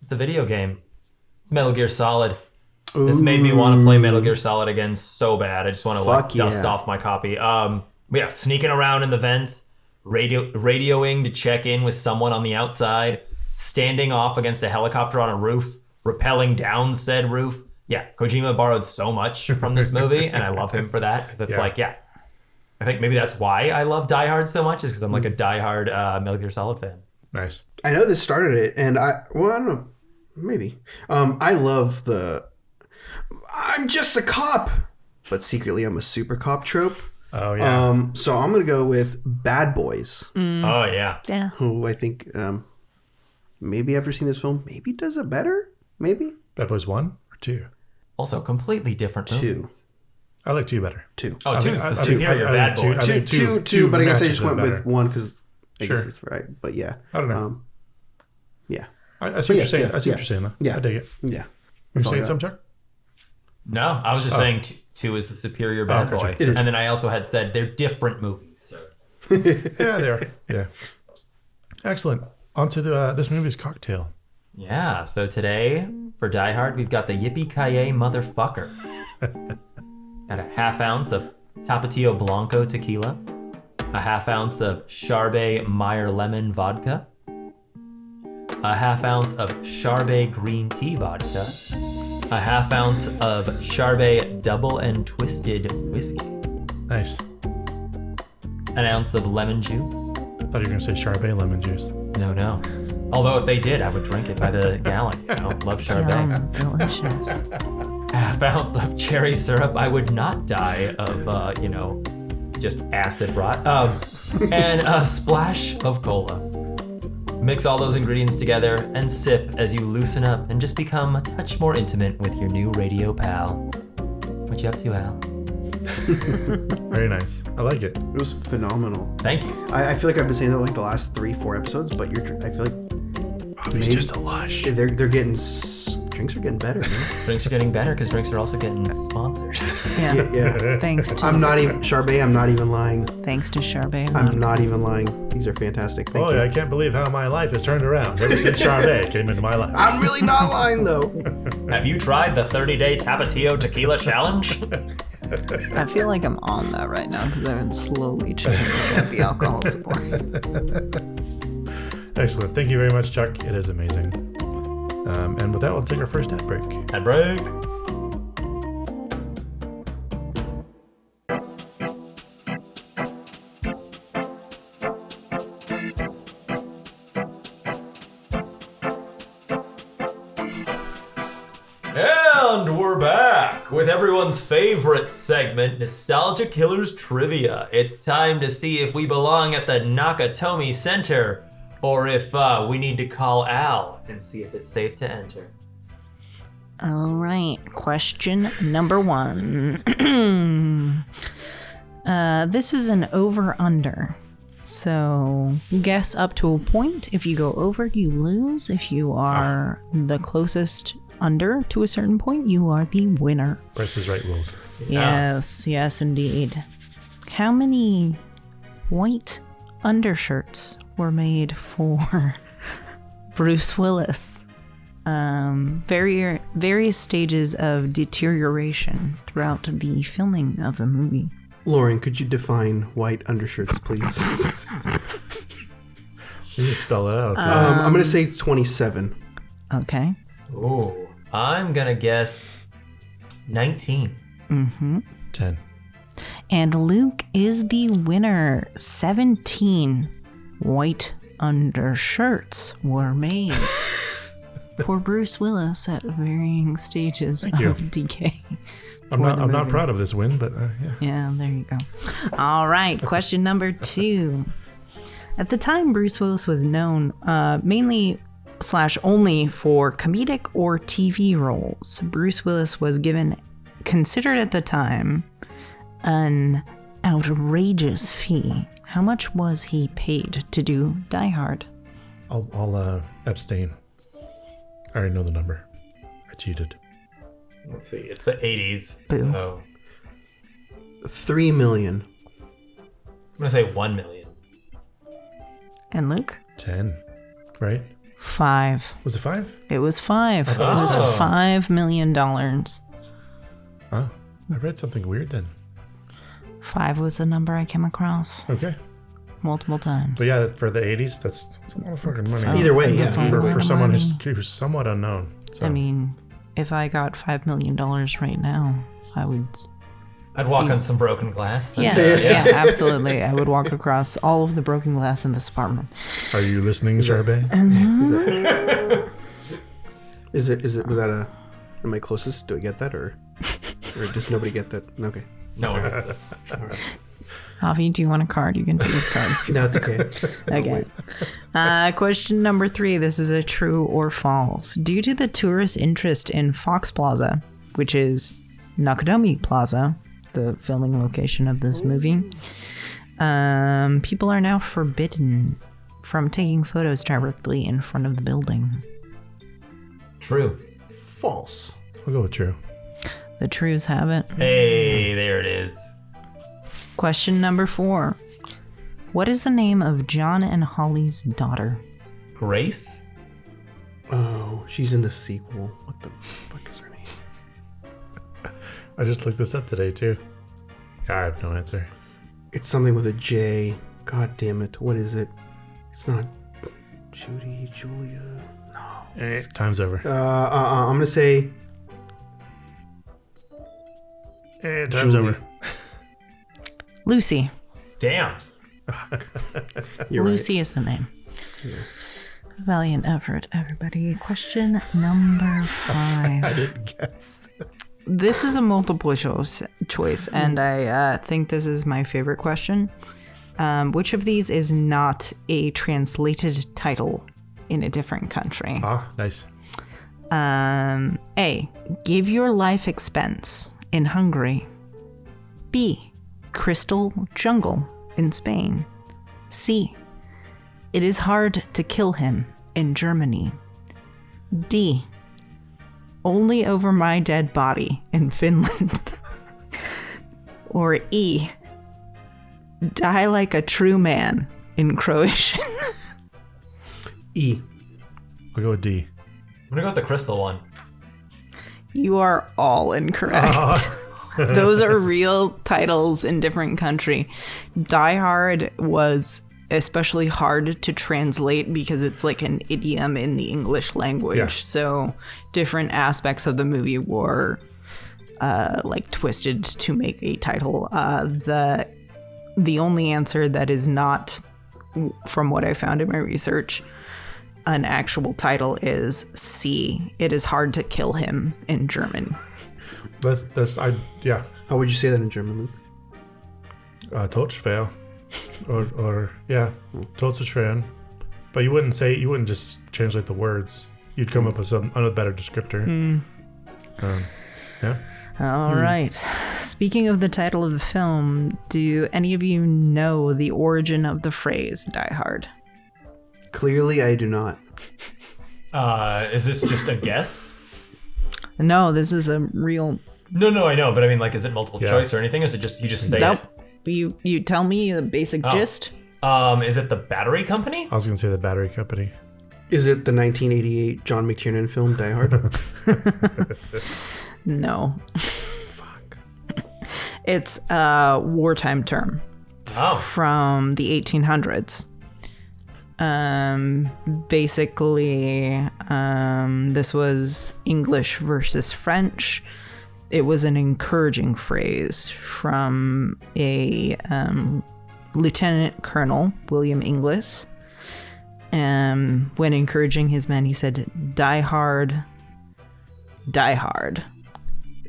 It's a video game. It's Metal Gear Solid. This made me want to play Metal Gear Solid again so bad. I just want to like Fuck dust yeah. off my copy. Yeah, sneaking around in the vents, radioing to check in with someone on the outside, standing off against a helicopter on a roof, rappelling down said roof. Yeah, Kojima borrowed so much from this movie, and I love him for that. 'Cause it's Yeah. like, yeah, I think maybe that's why I love Die Hard so much, is because I'm like a Die Hard Metal Gear Solid fan. Nice. I know this started it, and I don't know, maybe. I love the I'm just a cop, but secretly I'm a super cop trope. Oh yeah. So I'm gonna go with Bad Boys, Oh yeah. Yeah. who I think maybe ever seen this film, maybe does it better, maybe Bad Boys 1 or 2? Also completely different Two. movies. I like 2 better. 2. Oh, two's the I think- superior I bad think boy. two- I think Two, but I guess I matches just it went better. with 1 because I Sure. guess it's right. But yeah, I don't know. Yeah, I see what you're saying. yes, I see yeah. what you're saying though. Yeah. I dig it. yeah. You That's all I saying got. something, Chuck? No, I was just saying two is the superior bad okay, boy. sure. It is. And then I also had said they're different movies. So. Yeah, they are. Yeah. Excellent. On to this movie's cocktail. Yeah, so today for Die Hard, we've got the Yippee-ki-yay Mother Fucker. Got a half ounce of Tapatio Blanco tequila, a half ounce of Charbay Myer lemon vodka, a half ounce of Charbay green tea vodka, a half ounce of Charbay double and twisted whiskey, Nice. an ounce of lemon juice. Thought you were gonna say Charbay lemon juice. No. Although if they did, I would drink it by the gallon. You know, love Charbay. Yum, delicious. Half ounce of cherry syrup. I would not die of, just acid rot. And a splash of cola. Mix all those ingredients together and sip as you loosen up and just become a touch more intimate with your new radio pal. What you up to, Al? Very nice. I like it. It was phenomenal. Thank you. I feel like I've been saying that like the last 3-4 episodes, but I feel like Oh, he's just a lush. they're getting Drinks are getting better, man. Drinks are getting better because drinks are also getting sponsored. Yeah. Yeah. Thanks to I'm not even Charbay. I'm not even lying. Thanks to Charbay. I'm not even lying. These are fantastic. Thank you. I can't believe how my life has turned around ever since Charbay came into my life. I'm really not lying though. Have you tried the 30-day Tapatio Tequila Challenge? I feel like I'm on that right now because I've been slowly chipping at the alcohol supply. Excellent. Thank you very much, Chuck. It is amazing. And with that, we'll take our first ad break. Ad break. And we're back with everyone's favorite segment, Nostalgia Killers Trivia. It's time to see if we belong at the Nakatomi Center or if we need to call Al and see if it's safe to enter. All right, question number 1. This is an over-under. So guess up to a point. If you go over, you lose. If you are the closest under to a certain point, you are the winner. Price is Right rules. Yes, indeed. How many white undershirts were made for Bruce Willis? Various stages of deterioration throughout the filming of the movie. Lauren, could you define white undershirts, please? You can spell it out. I'm going to say 27. Okay. Ooh, I'm gonna guess 19. 10. And Luke is the winner. 17 white undershirts were made for Bruce Willis at varying stages you. of decay. I'm not proud of this win, but yeah. Yeah, there you go. All right, question number 2. At the time, Bruce Willis was known mainly / only for comedic or TV roles. Bruce Willis was considered at the time an outrageous fee. How much was he paid to do Die Hard? I'll abstain. I already know the number. I cheated. Let's see, it's the 80s, Boo. so 3 million. I'm gonna say 1 million. And Luke? 10. Right? 5. Was it 5? It was 5. It was Oh. $5 million. Oh, I read something weird then. 5 was the number I came across Okay. multiple times. But yeah, for the 80s, that's a lot of fucking money. Either way, yeah. That's a Either lot way. For of someone money. who's somewhat unknown. So. I mean, if I got $5 million right now, I would... I'd walk on some broken glass. Yeah, absolutely. I would walk across all of the broken glass in this apartment. Are you listening, Charbay? Was that a, am I closest? Do I get that or does nobody get that? Okay. No. Javi, do you want a card? You can take a card. No, it's okay. Okay. Question number 3. This is a true or false. Due to the tourist interest in Fox Plaza, which is Nakatomi Plaza, the filming location of this movie, people are now forbidden from taking photos directly in front of the building. True. False. I'll go with true. The trues have it. Hey, there it is. Question number 4. What is the name of John and Holly's daughter? Grace? Oh, she's in the sequel. What the fuck is her name? I just looked this up today, too. I have no answer. It's something with a J. God damn it. What is it? It's not Judy, Julia. No. Time's over. I'm going to say Time's Julie. over. Lucy. Damn. You're Lucy is the name. Valiant effort, everybody. Question number 5. I didn't guess. This is a multiple choice, and I think this is my favorite question. Which of these is not a translated title in a different country? Ah, nice. A. Give Your Life Expense in Hungary. B. Crystal Jungle in Spain. C. It Is Hard to Kill Him in Germany. D. only over my dead body in Finland. Or E, die like a true man in Croatian. E. I'll go with D. I'm gonna go with the crystal one. You are all incorrect. Those are real titles in different country. Die Hard was especially hard to translate because it's like an idiom in the English language. Yeah. So different aspects of the movie were like twisted to make a title. The only answer that is not, from what I found in my research, an actual title is C. It is hard to kill him in German. Yeah. How would you say that in German? Totschwer. Or yeah, Totschweren. But you wouldn't just translate the words. You'd come up with another better descriptor. Yeah. All right. Speaking of the title of the film, do any of you know the origin of the phrase Die Hard? Clearly, I do not. Is this just a guess? No, this is a real... No, I know, but I mean, like, is it multiple Yeah. choice or anything? Or is it just, you just say Nope. it? You tell me the basic gist. Is it the battery company? I was going to say the battery company. Is it the 1988 John McTiernan film Die Hard? No. Fuck. It's a wartime term Oh. from the 1800s. Basically, this was English versus French. It was an encouraging phrase from a Lieutenant Colonel, William Inglis. When encouraging his men, he said, "Die hard, die hard."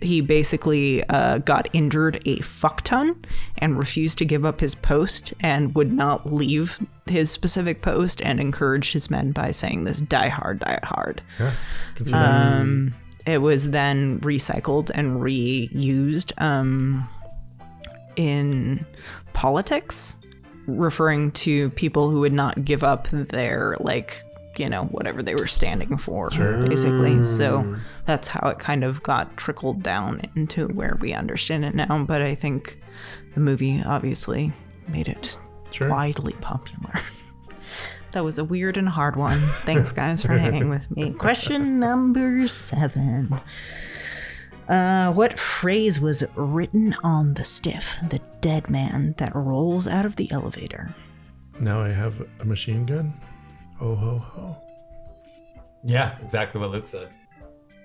He basically got injured a fuck ton and refused to give up his post and would not leave his specific post, and encouraged his men by saying this, "Die hard, die hard." Yeah. Could see that. It was then recycled and reused in politics, referring to people who would not give up their, like, you know, whatever they were standing for, basically. So that's how it kind of got trickled down into where we understand it now. But I think the movie obviously made it widely popular. That was a weird and hard one. Thanks, guys, for hanging with me. Question number 7. What phrase was written on the stiff, the dead man that rolls out of the elevator? Now I have a machine gun. Ho, ho, ho. Yeah, exactly what Luke said.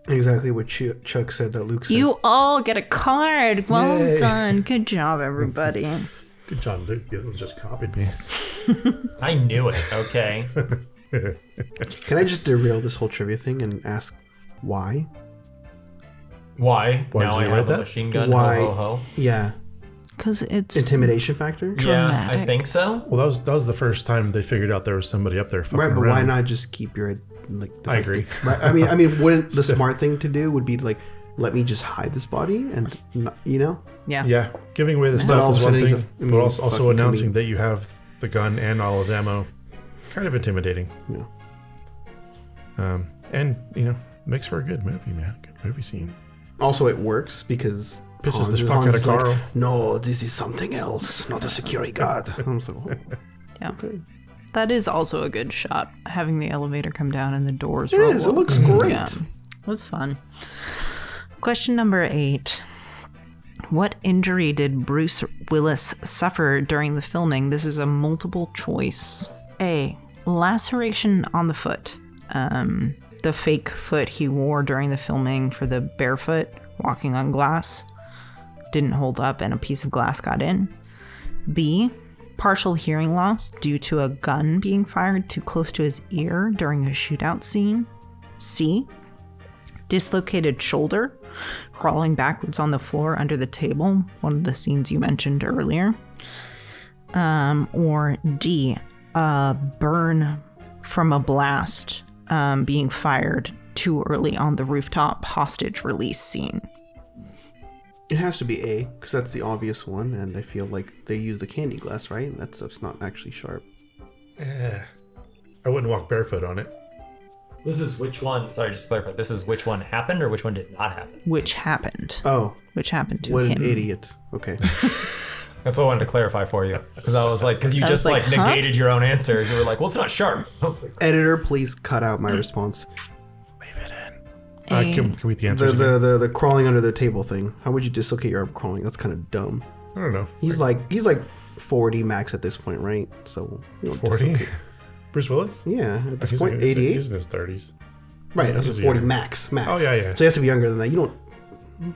Exactly what Chuck said that Luke said. You all get a card. Well Yay. done. Good job, everybody. Good job, Luke. The others just copied me. I knew it, okay? Can I just derail this whole trivia thing and ask why? Why? Why Now did I you write have a that? machine gun. Why? Ho, ho, ho. Yeah. Because it's Intimidation factor? Yeah, Dramatic. I think so. Well, that was the first time they figured out there was somebody up there fucking Right, but around. why not just keep your like? I agree. Right. I mean, wouldn't the smart thing to do would be like, let me just hide this body and not, you know? yeah. Yeah, giving away the all stuff of is a one sudden he's thing, a- I mean, but also fucking announcing comedian. that you have the gun and all his ammo, kind of intimidating. Yeah. And you know, makes for a good movie, man. Good movie scene. Also, it works because Pisses the fuck Hans out of is like, Carl. no, this is something else, not a security guard. I'm just like, oh, Yeah. That is also a good shot, having the elevator come down and the doors it roll is. It up. looks great. Yeah. That's fun. Question number 8. What injury did Bruce Willis suffer during the filming? This is a multiple choice. A. Laceration on the foot. The fake foot he wore during the filming for the barefoot walking on glass didn't hold up and a piece of glass got in. B. Partial hearing loss due to a gun being fired too close to his ear during a shootout scene. C. Dislocated shoulder, crawling backwards on the floor under the table, one of the scenes you mentioned earlier. Or D. A burn from a blast being fired too early on the rooftop hostage release scene. It has to be A, because that's the obvious one, and I feel like they use the candy glass, right? That stuff's not actually sharp. I wouldn't walk barefoot on it. This is which one? Sorry, just to clarify. This is which one happened or which one did not happen? Which happened. Oh. Which happened to What him. an idiot. Okay. That's what I wanted to clarify for you. Because I was like, because you just like negated your own answer. You were like, well, it's not sharp. I was like, Editor, please cut out my response. Leave it in. Can we get the answers? The crawling under the table thing. How would you dislocate your arm crawling? That's kind of dumb. I don't know. He's like 40 max at this point, right? So you don't 40? dislocate. Bruce Willis? Yeah, at this He's point, like- 88. He's in his 30s. Right, that's he's 40 younger. max. Oh, yeah. So he has to be younger than that. You don't.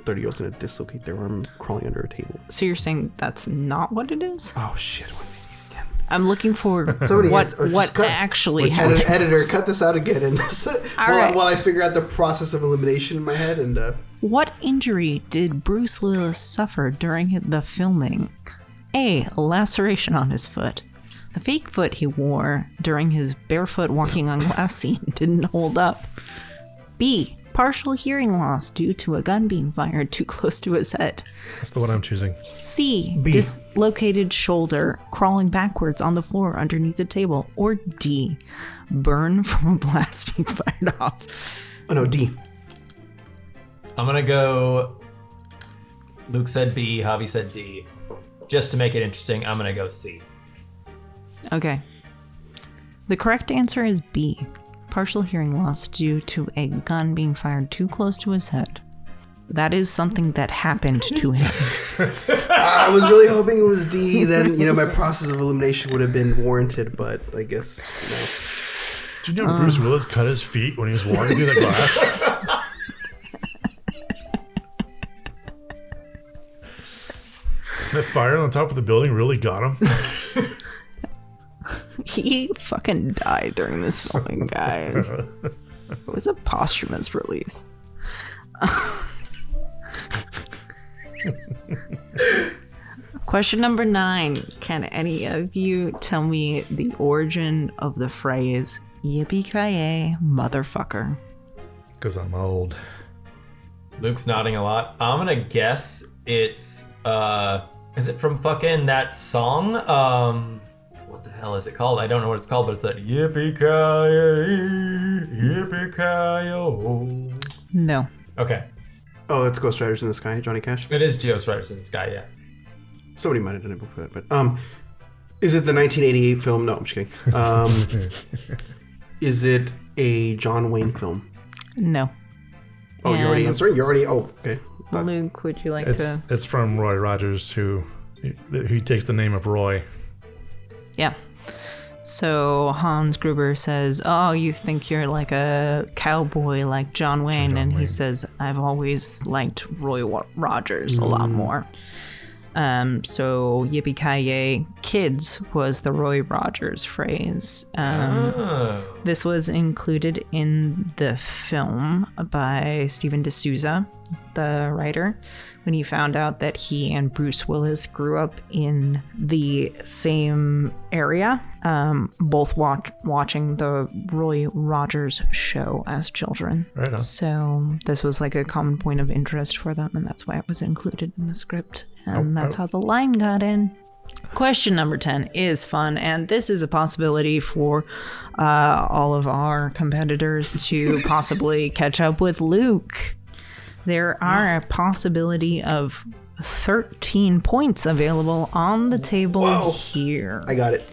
30-year-olds gonna dislocate their arm crawling under a table. So you're saying that's not what it is? Oh shit! What did we need again? I'm looking for Somebody what has- or just cut- actually happened. Editor, cut this out again, and right. while I figure out the process of elimination in my head, and What injury did Bruce Willis suffer during the filming? A laceration on his foot. The fake foot he wore during his barefoot walking on glass scene didn't hold up. B. Partial hearing loss due to a gun being fired too close to his head. That's the one I'm choosing. C. B. Dislocated shoulder crawling backwards on the floor underneath the table. Or D. Burn from a blast being fired off. oh no, D. I'm going to go. Luke said B, Javi said D. Just to make it interesting, I'm going to go C. Okay. The correct answer is B. Partial hearing loss due to a gun being fired too close to his head. That is something that happened to him. I was really hoping it was D. Then my process of elimination would have been warranted, but I guess Did you know Bruce Willis cut his feet when he was walking through the glass? That fire on top of the building really got him. He fucking died during this filming, guys. It was a posthumous release. Question number 9. Can any of you tell me the origin of the phrase Yippee-ki-yay Mother Fucker? Because I'm old. Luke's nodding a lot. I'm going to guess it's, is it from fucking that song? What the hell is it called? I don't know what it's called, but it's that Yippee-ki-yay, Yippee-ki-yo. No. Okay. Oh, that's Ghost Riders in the Sky, Johnny Cash. It is Ghost Riders in the Sky, yeah. Somebody might have done it before that, but is it the 1988 film? No, I'm just kidding. Is it a John Wayne film? No. Oh, you're already answering? You're already... Oh, okay. Luke, would you like to... It's from Roy Rogers, who takes the name of Roy. Yeah. So Hans Gruber says, oh, you think you're like a cowboy like John Wayne. And he says, I've always liked Roy Rogers a lot more. So Yippee-ki-yay Kids was the Roy Rogers phrase. This was included in the film by Stephen D'Souza, the writer, when he found out that he and Bruce Willis grew up in the same area, both watching the Roy Rogers show as children. Right on. So this was like a common point of interest for them, and that's why it was included in the script. And that's how the line got in. Question number 10 is fun, and this is a possibility for all of our competitors to possibly catch up with Luke. There are a possibility of 13 points available on the table here. I got it.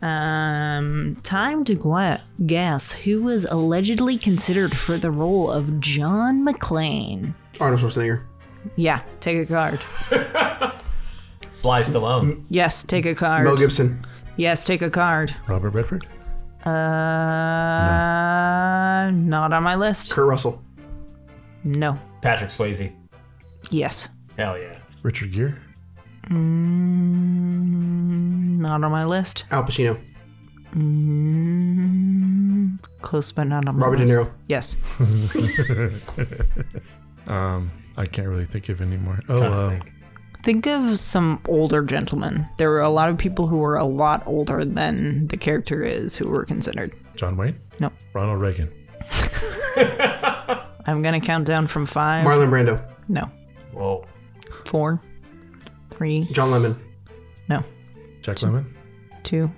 Time to guess who was allegedly considered for the role of John McClane. Arnold Schwarzenegger. Yeah, take a card. Sly Stallone. Yes, take a card. Mel Gibson. Yes, take a card. Robert Redford? Not on my list. Kurt Russell. No. Patrick Swayze. Yes. Hell yeah. Richard Gere? Not on my list. Al Pacino. Close, but not on my Robert list. De Niro. Yes. I can't really think of any more. Think of some older gentlemen. There were a lot of people who were a lot older than the character is who were considered. John Wayne? No. Ronald Reagan? I'm going to count down from 5. Marlon Brando. No. Whoa. 4. 3. John Lemon. No. Jack Lemmon? 2.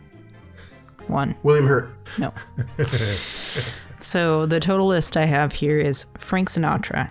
1. William Hurt. No. So the total list I have here is Frank Sinatra.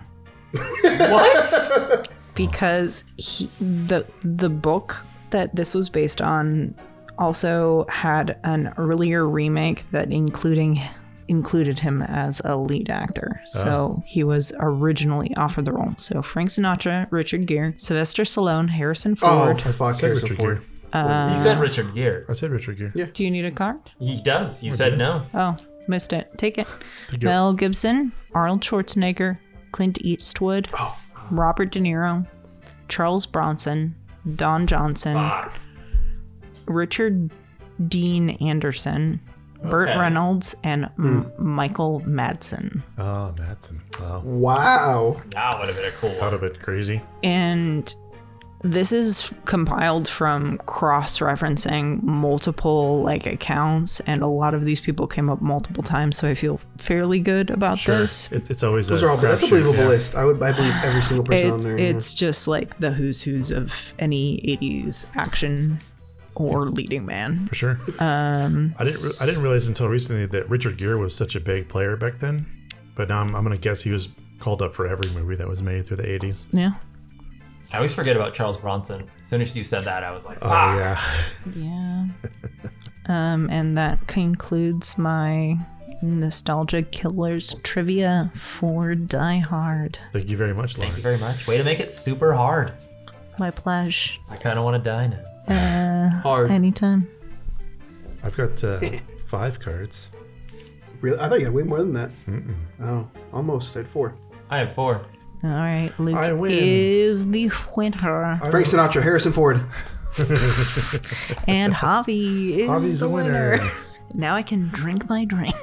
What? Because the book that this was based on also had an earlier remake that included him as a lead actor. So he was originally offered the role. So Frank Sinatra, Richard Gere, Sylvester Stallone, Harrison Ford. Oh, fuck, said Harrison Richard Ford. You said Richard Gere. I said Richard Gere. Yeah. Do you need a card? He does. You said no. Oh, missed it. Take it. Thank you. Mel Gibson, Arnold Schwarzenegger, Clint Eastwood, Robert De Niro, Charles Bronson, Don Johnson, Fuck. Richard Dean Anderson, Burt Okay. Reynolds, and Michael Madsen. Oh, Madsen. Wow. Wow. That would have been a cool Out one. of it, crazy. And this is compiled from cross-referencing multiple accounts, and a lot of these people came up multiple times, so I feel fairly good about this. It's always Those are all that's a crapshoot, believable yeah. list. I believe every single person on there. It's just like the who's who's of any 80s action or leading man. For sure. I didn't realize until recently that Richard Gere was such a big player back then. But now I'm going to guess he was called up for every movie that was made through the 80s. Yeah. I always forget about Charles Bronson. As soon as you said that, I was like, Oh, fuck. yeah. Yeah. And that concludes my Nostalgia Killers trivia for Die Hard. Thank you very much, Thank Lauren. you very much. Way to make it super hard. My pleasure. I kind of want to die now. hard. Anytime. I've got 5 cards. Really? I thought you had way more than that. Oh, almost. I had 4. I have 4. All right, Luke I win. is the winner, Frank Sinatra, Harrison Ford. and Javi is Javi's the the winner. winner. Now I can drink my drink.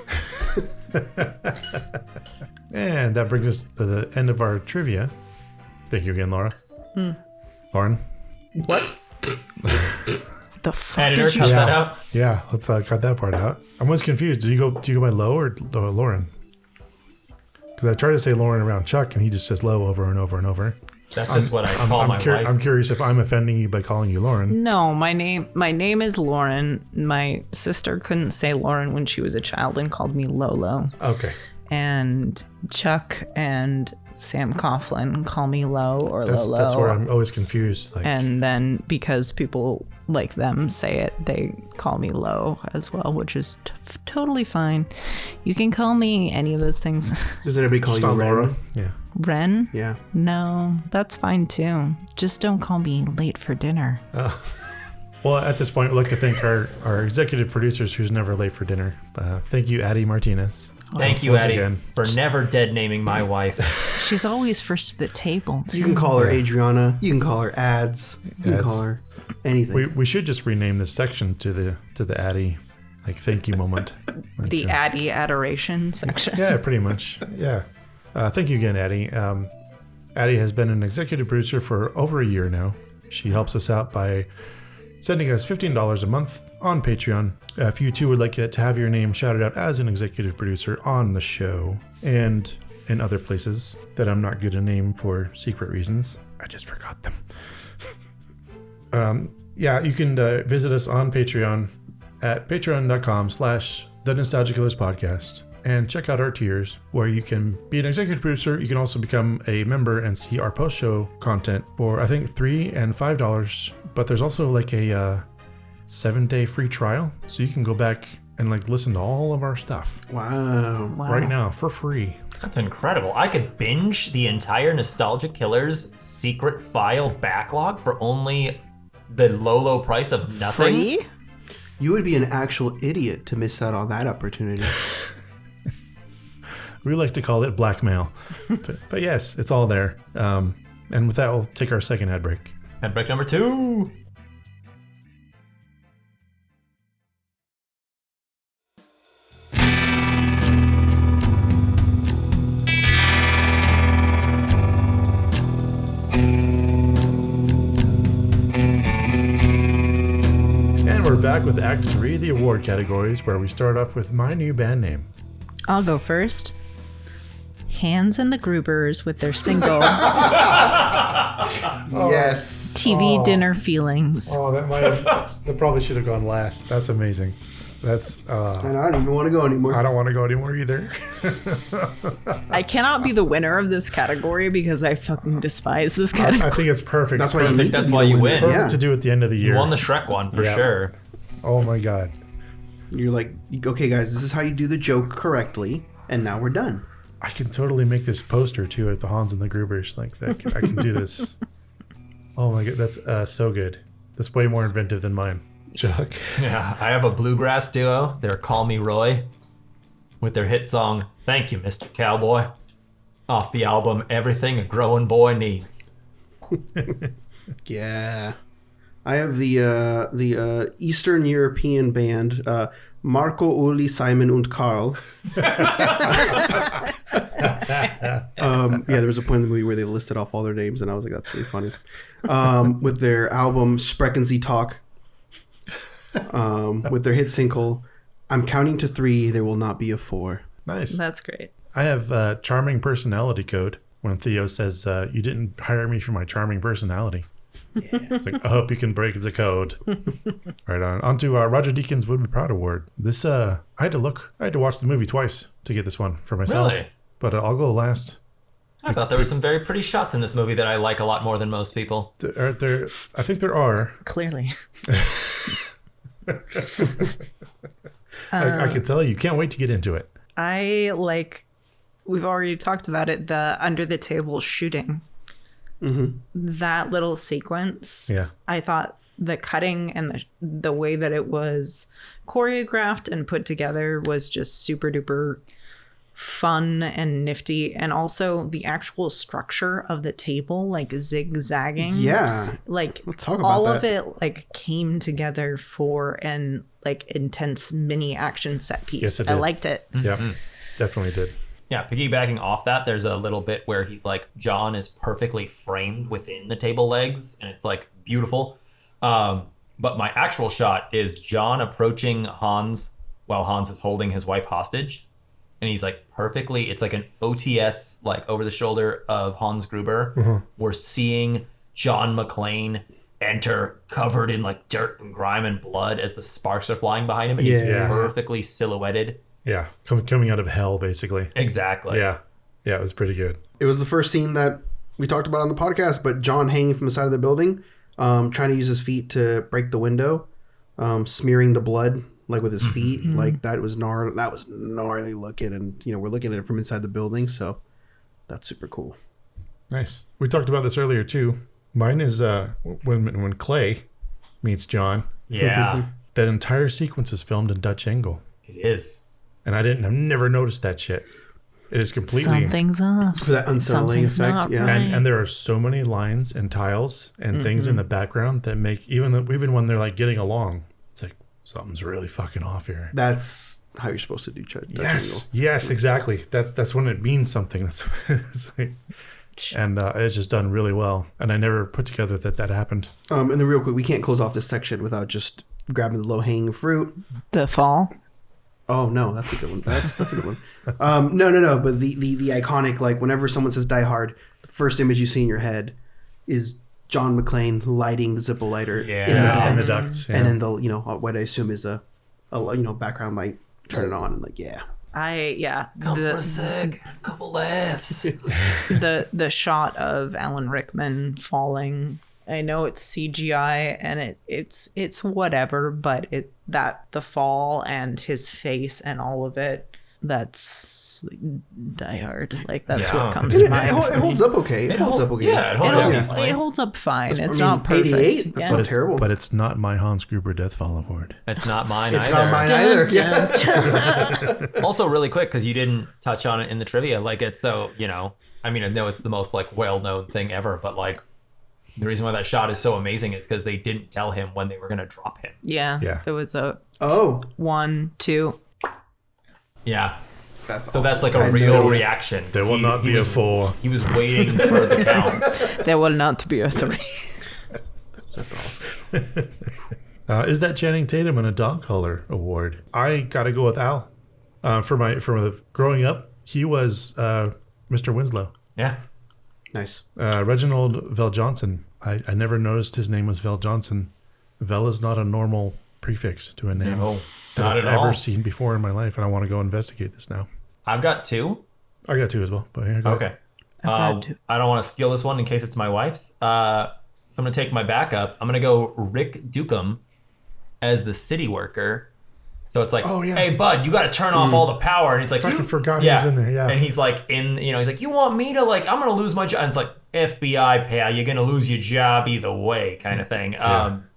And that brings us to the end of our trivia. Thank you again, Laura. Lauren? What? The fuck Editor, did you? cut that out. Yeah, let's cut that part out. I'm always confused. Do you go by Low or Lauren? Because I try to say Lauren around Chuck, and he just says Low over and over and over. That's just what I call my wife. I'm curious if I'm offending you by calling you Lauren. No, my name is Lauren. My sister couldn't say Lauren when she was a child and called me Lolo. Okay. And Chuck and Sam Coughlin call me Lo or Lolo. That's where I'm always confused. Like, And then because people like them say it, they call me Lo as well, which is totally fine. You can call me any of those things. Does anybody call just you not Ren? Laura. Yeah. Ren? Yeah. No, that's fine too. Just don't call me late for dinner. Well, at this point, we'd like to thank our executive producers who's never late for dinner. Thank you, Addie Martinez. Thank you, Once Addie, again. for never dead naming my wife. She's always first at the table. You can call her Adriana. You can call her Ads. You can Ads. call her anything. We should just rename this section to the Addie, thank you moment. Like, The Addie adoration section. yeah, pretty much. Yeah. Thank you again, Addie. Addie has been an executive producer for over a year now. She helps us out by sending us $15 a month on Patreon. If you too would like to have your name shouted out as an executive producer on the show and in other places that I'm not good to name for secret reasons, I just forgot them. Yeah, you can visit us on Patreon at patreon.com/The Nostalgia Killers Podcast and check out our tiers where you can be an executive producer. You can also become a member and see our post-show content for I think $3 and $5. But there's also like a 7-day free trial, so you can go back and listen to all of our stuff Wow. right now for free. That's incredible. I could binge the entire Nostalgia Killers secret file backlog for only the low price of nothing. Free? You would be an actual idiot to miss out on that opportunity. We like to call it blackmail, but yes, it's all there. And with that, we'll take our second ad break. And break number 2. And we're back with Act 3, the award categories, where we start off with my new band name. I'll go first. Hans and the Grubers with their single Yes. TV dinner feelings. Oh, that probably should have gone last. That's amazing. That's And I don't even want to go anymore. I don't want to go anymore either. I cannot be the winner of this category because I fucking despise this category. I think it's perfect. That's why you need That's to be why the you winner. win. Perfect Yeah. to do at the end of the year. You won the Shrek one for Yeah. sure. Oh my god. You're like, okay, guys, this is how you do the joke correctly, and now we're done. I can totally make this poster too at the Hans and the Grubers. Like that, I can do this. Oh my god, that's so good. That's way more inventive than mine. Chuck. Yeah, I have a bluegrass duo. They're Call Me Roy with their hit song, Thank You, Mr. Cowboy, off the album Everything a Growing Boy Needs. Yeah. I have the Eastern European band Marco, Uli, Simon und Karl. There was a point in the movie where they listed off all their names, and I was like, that's really funny. With their album Sprechen Sie Talk, with their hit single, I'm counting to 3, there will not be a 4. Nice. That's great. I have charming personality code when Theo says, you didn't hire me for my charming personality. Yeah. It's like, I hope you can break the code. Right on to Roger Deakins Would Be Proud Award. This, I had to watch the movie twice to get this one for myself. Really? But I'll go last. I thought there were some very pretty shots in this movie that I like a lot more than most people. I think there are. Clearly. I can tell you can't wait to get into it. I like, we've already talked about it, the under the table shooting. Mm-hmm. That little sequence. Yeah. I thought the cutting and the way that it was choreographed and put together was just super duper fun and nifty. And also the actual structure of the table, like zigzagging. Yeah. Like Let's talk about all that. of it like came together for an like intense mini action set piece. Yes, it I did. liked it. Yeah, definitely did. Yeah, piggybacking off that, there's a little bit where he's like, John is perfectly framed within the table legs, and it's like beautiful. But my actual shot is John approaching Hans while Hans is holding his wife hostage. And he's like perfectly, it's like an OTS, like over the shoulder of Hans Gruber. Mm-hmm. We're seeing John McClane enter covered in like dirt and grime and blood as the sparks are flying behind him. And he's Yeah. perfectly silhouetted. Yeah, coming out of hell, basically. Exactly. Yeah, it was pretty good. It was the first scene that we talked about on the podcast, but John hanging from the side of the building, trying to use his feet to break the window, smearing the blood like with his feet. Like that was gnarly. That was gnarly looking, and we're looking at it from inside the building, so that's super cool. Nice. We talked about this earlier too. Mine is when Clay meets John. Yeah, That entire sequence is filmed in Dutch angle, it is. and I've never noticed that shit. It is completely. Something's off. For that unsettling Something's effect, not yeah. right. And there are so many lines and tiles and things in the background that make even when they're like getting along, it's like something's really fucking off here. That's how you're supposed to do Dutch Yes, exactly. That's when it means something. That's it's like, and it's just done really well. And I never put together that happened. And then real quick, we can't close off this section without just grabbing the low-hanging fruit. The fall. Oh no, that's a good one. That's a good one. No. But the iconic, like whenever someone says Die Hard, the first image you see in your head is John McClane lighting the Zippo lighter in the And vent, the ducts. Yeah. and then the what I assume is a background light, turn it on, and like Come for a sec, a couple laughs. the shot of Alan Rickman falling. I know it's CGI and it's whatever, but the fall and his face and all of it, that's Die Hard. Like that's Yeah. what comes And to mind. it holds up okay. It holds up okay. Yeah, it holds up decently. It holds up fine. That's- It's I mean, not perfect. 88? That's Yeah. not terrible. But it's not my Hans Gruber Deathfall Award. It's not mine It's either. not mine either. Yeah. Also, really quick, because you didn't touch on it in the trivia, like it's so, I mean, I know it's the most like well-known thing ever, but like the reason why that shot is so amazing is because they didn't tell him when they were going to drop him. Yeah. Yeah. It was a Oh, 1, 2. Yeah. that's So awesome. that's like a I real know. reaction. There will not be a 4. He was waiting for the count. There will not be a 3. That's awesome. Is that Channing Tatum and a Dog Collar Award? I gotta go with Al. From growing up, he was Mr. Winslow. Yeah. Nice. Reginald Vel Johnson. I never noticed his name was Vel Johnson. Vel is not a normal prefix to a name No, that not I've at all. ever seen before in my life, and I want to go investigate this now. I've got 2. I got 2 as well, but here, go ahead. Okay. I've got 2. I don't want to steal this one in case it's my wife's. So I'm going to take my backup. I'm going to go Rick Dukem as the city worker. So it's like, Oh, yeah. hey, bud, you got to turn off all the power. And he's like, Fucking forgot he was in there, yeah. And he's like, he's like, you want me to, like, I'm going to lose my job. And it's like, FBI, pal, you're going to lose your job either way kind of thing.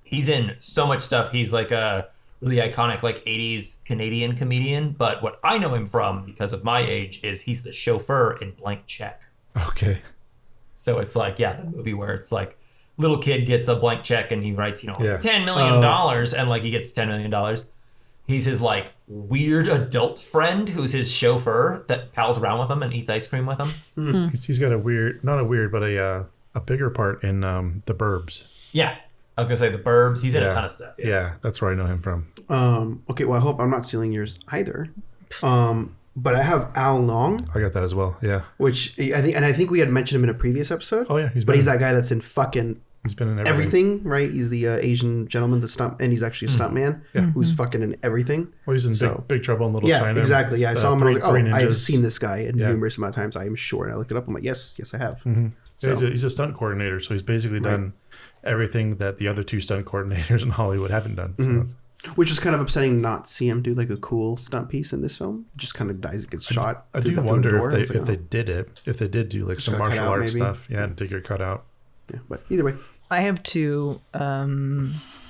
He's in so much stuff. He's like a really iconic, like, 80s Canadian comedian. But what I know him from, because of my age, is he's the chauffeur in Blank Check. Okay. So it's like, the movie where it's like, little kid gets a blank check and he writes, Yeah. $10 million, and like he gets $10 million. He's his like weird adult friend who's his chauffeur that pals around with him and eats ice cream with him. He's got not a weird, but a bigger part in The Burbs. Yeah. I was going to say The Burbs. He's in a Yeah. ton of stuff. Yeah, that's where I know him from. Okay, well, I hope I'm not stealing yours either. But I have Al Long, I got that as well. Yeah. which I think we had mentioned him in a previous episode. Oh, yeah. But he's that guy that's in fucking He's been in everything, right? He's the Asian gentleman, and he's actually a stuntman who's fucking in everything. Well, he's in big Trouble in Little China. Yeah, exactly. Yeah, I saw him and I was like, Three I've Ninjas. seen this guy a Yeah. numerous amount of times. I am sure. And I looked it up. I'm like, yes, I have. Yeah, So- he's a stunt coordinator, so he's basically done everything that the other 2 stunt coordinators in Hollywood haven't done. So it's- Which was kind of upsetting not see him do like a cool stunt piece in this film. Just kind of dies, gets shot. I through do the wonder door. I if was like, they did it, if they did do like some got cut martial out, arts maybe. stuff. Yeah, and did get cut out. Yeah, but either way. I have 2.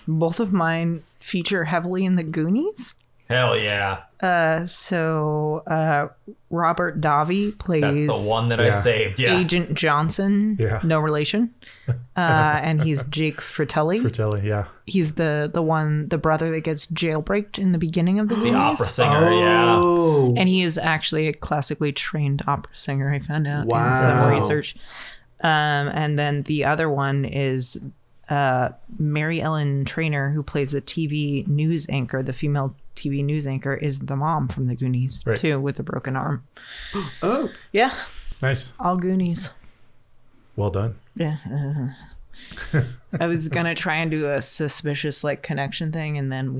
Both of mine feature heavily in the Goonies. Hell yeah. So Robert Davi plays That's the one that I Yeah. saved. Yeah. Agent Johnson. Yeah. No relation. And he's Jake Fratelli. Fratelli, yeah. He's the brother that gets jailbreaked in the beginning of the The Goonies. opera singer. Yeah. Oh. And he is actually a classically trained opera singer, I found out in Wow. some research. And then the other one is Mary Ellen Trainor, who plays the TV news anchor, the female TV news anchor, is the mom from the Goonies, Right. too, with a broken arm. Oh. Yeah, Nice. all Goonies. Well done. Yeah. I was going to try and do a suspicious like connection thing, and then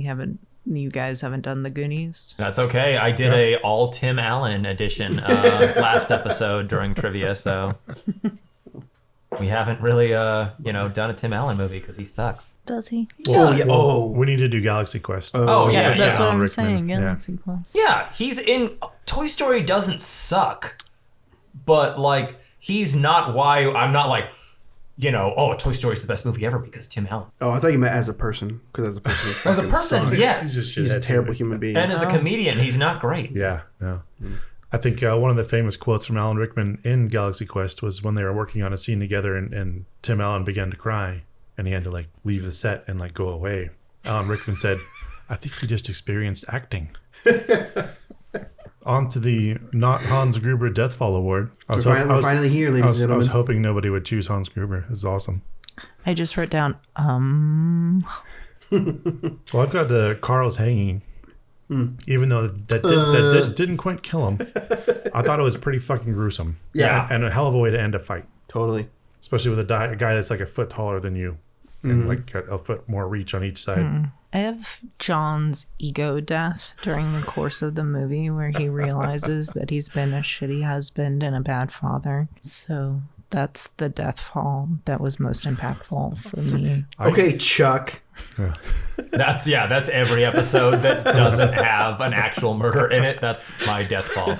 you guys haven't done the Goonies. That's okay. I did a all Tim Allen edition last episode during trivia, so we haven't really done a Tim Allen movie because he sucks. Does he? Oh, yeah. Oh. We need to do Galaxy Quest. Oh, yeah, That's what Alan I'm Rickman. saying. Yeah. Galaxy Quest. Yeah, he's in Toy Story doesn't suck, but like he's not why I'm not like, Toy Story's the best movie ever because Tim Allen. Oh, I thought you meant as a person. Because as a person, it As a fucking person, sucks. yes. He's a terrible human being. And as a comedian, he's not great. Yeah, no. I think one of the famous quotes from Alan Rickman in Galaxy Quest was when they were working on a scene together and Tim Allen began to cry and he had to like leave the set and like go away. Alan Rickman said, I think he just experienced acting. On to the not Hans Gruber Deathfall Award. We're finally here, ladies and I was gentlemen. hoping nobody would choose Hans Gruber. This is awesome. I just wrote down, Well, I've got Carl's hanging. Even though that didn't quite kill him. I thought it was pretty fucking gruesome. Yeah. And a hell of a way to end a fight. Totally. Especially with a guy that's like a foot taller than you. And like got a foot more reach on each side. I have John's ego death during the course of the movie where he realizes that he's been a shitty husband and a bad father. So that's the death fall that was most impactful for me. Okay, Chuck. That's every episode that doesn't have an actual murder in it. That's my death fall.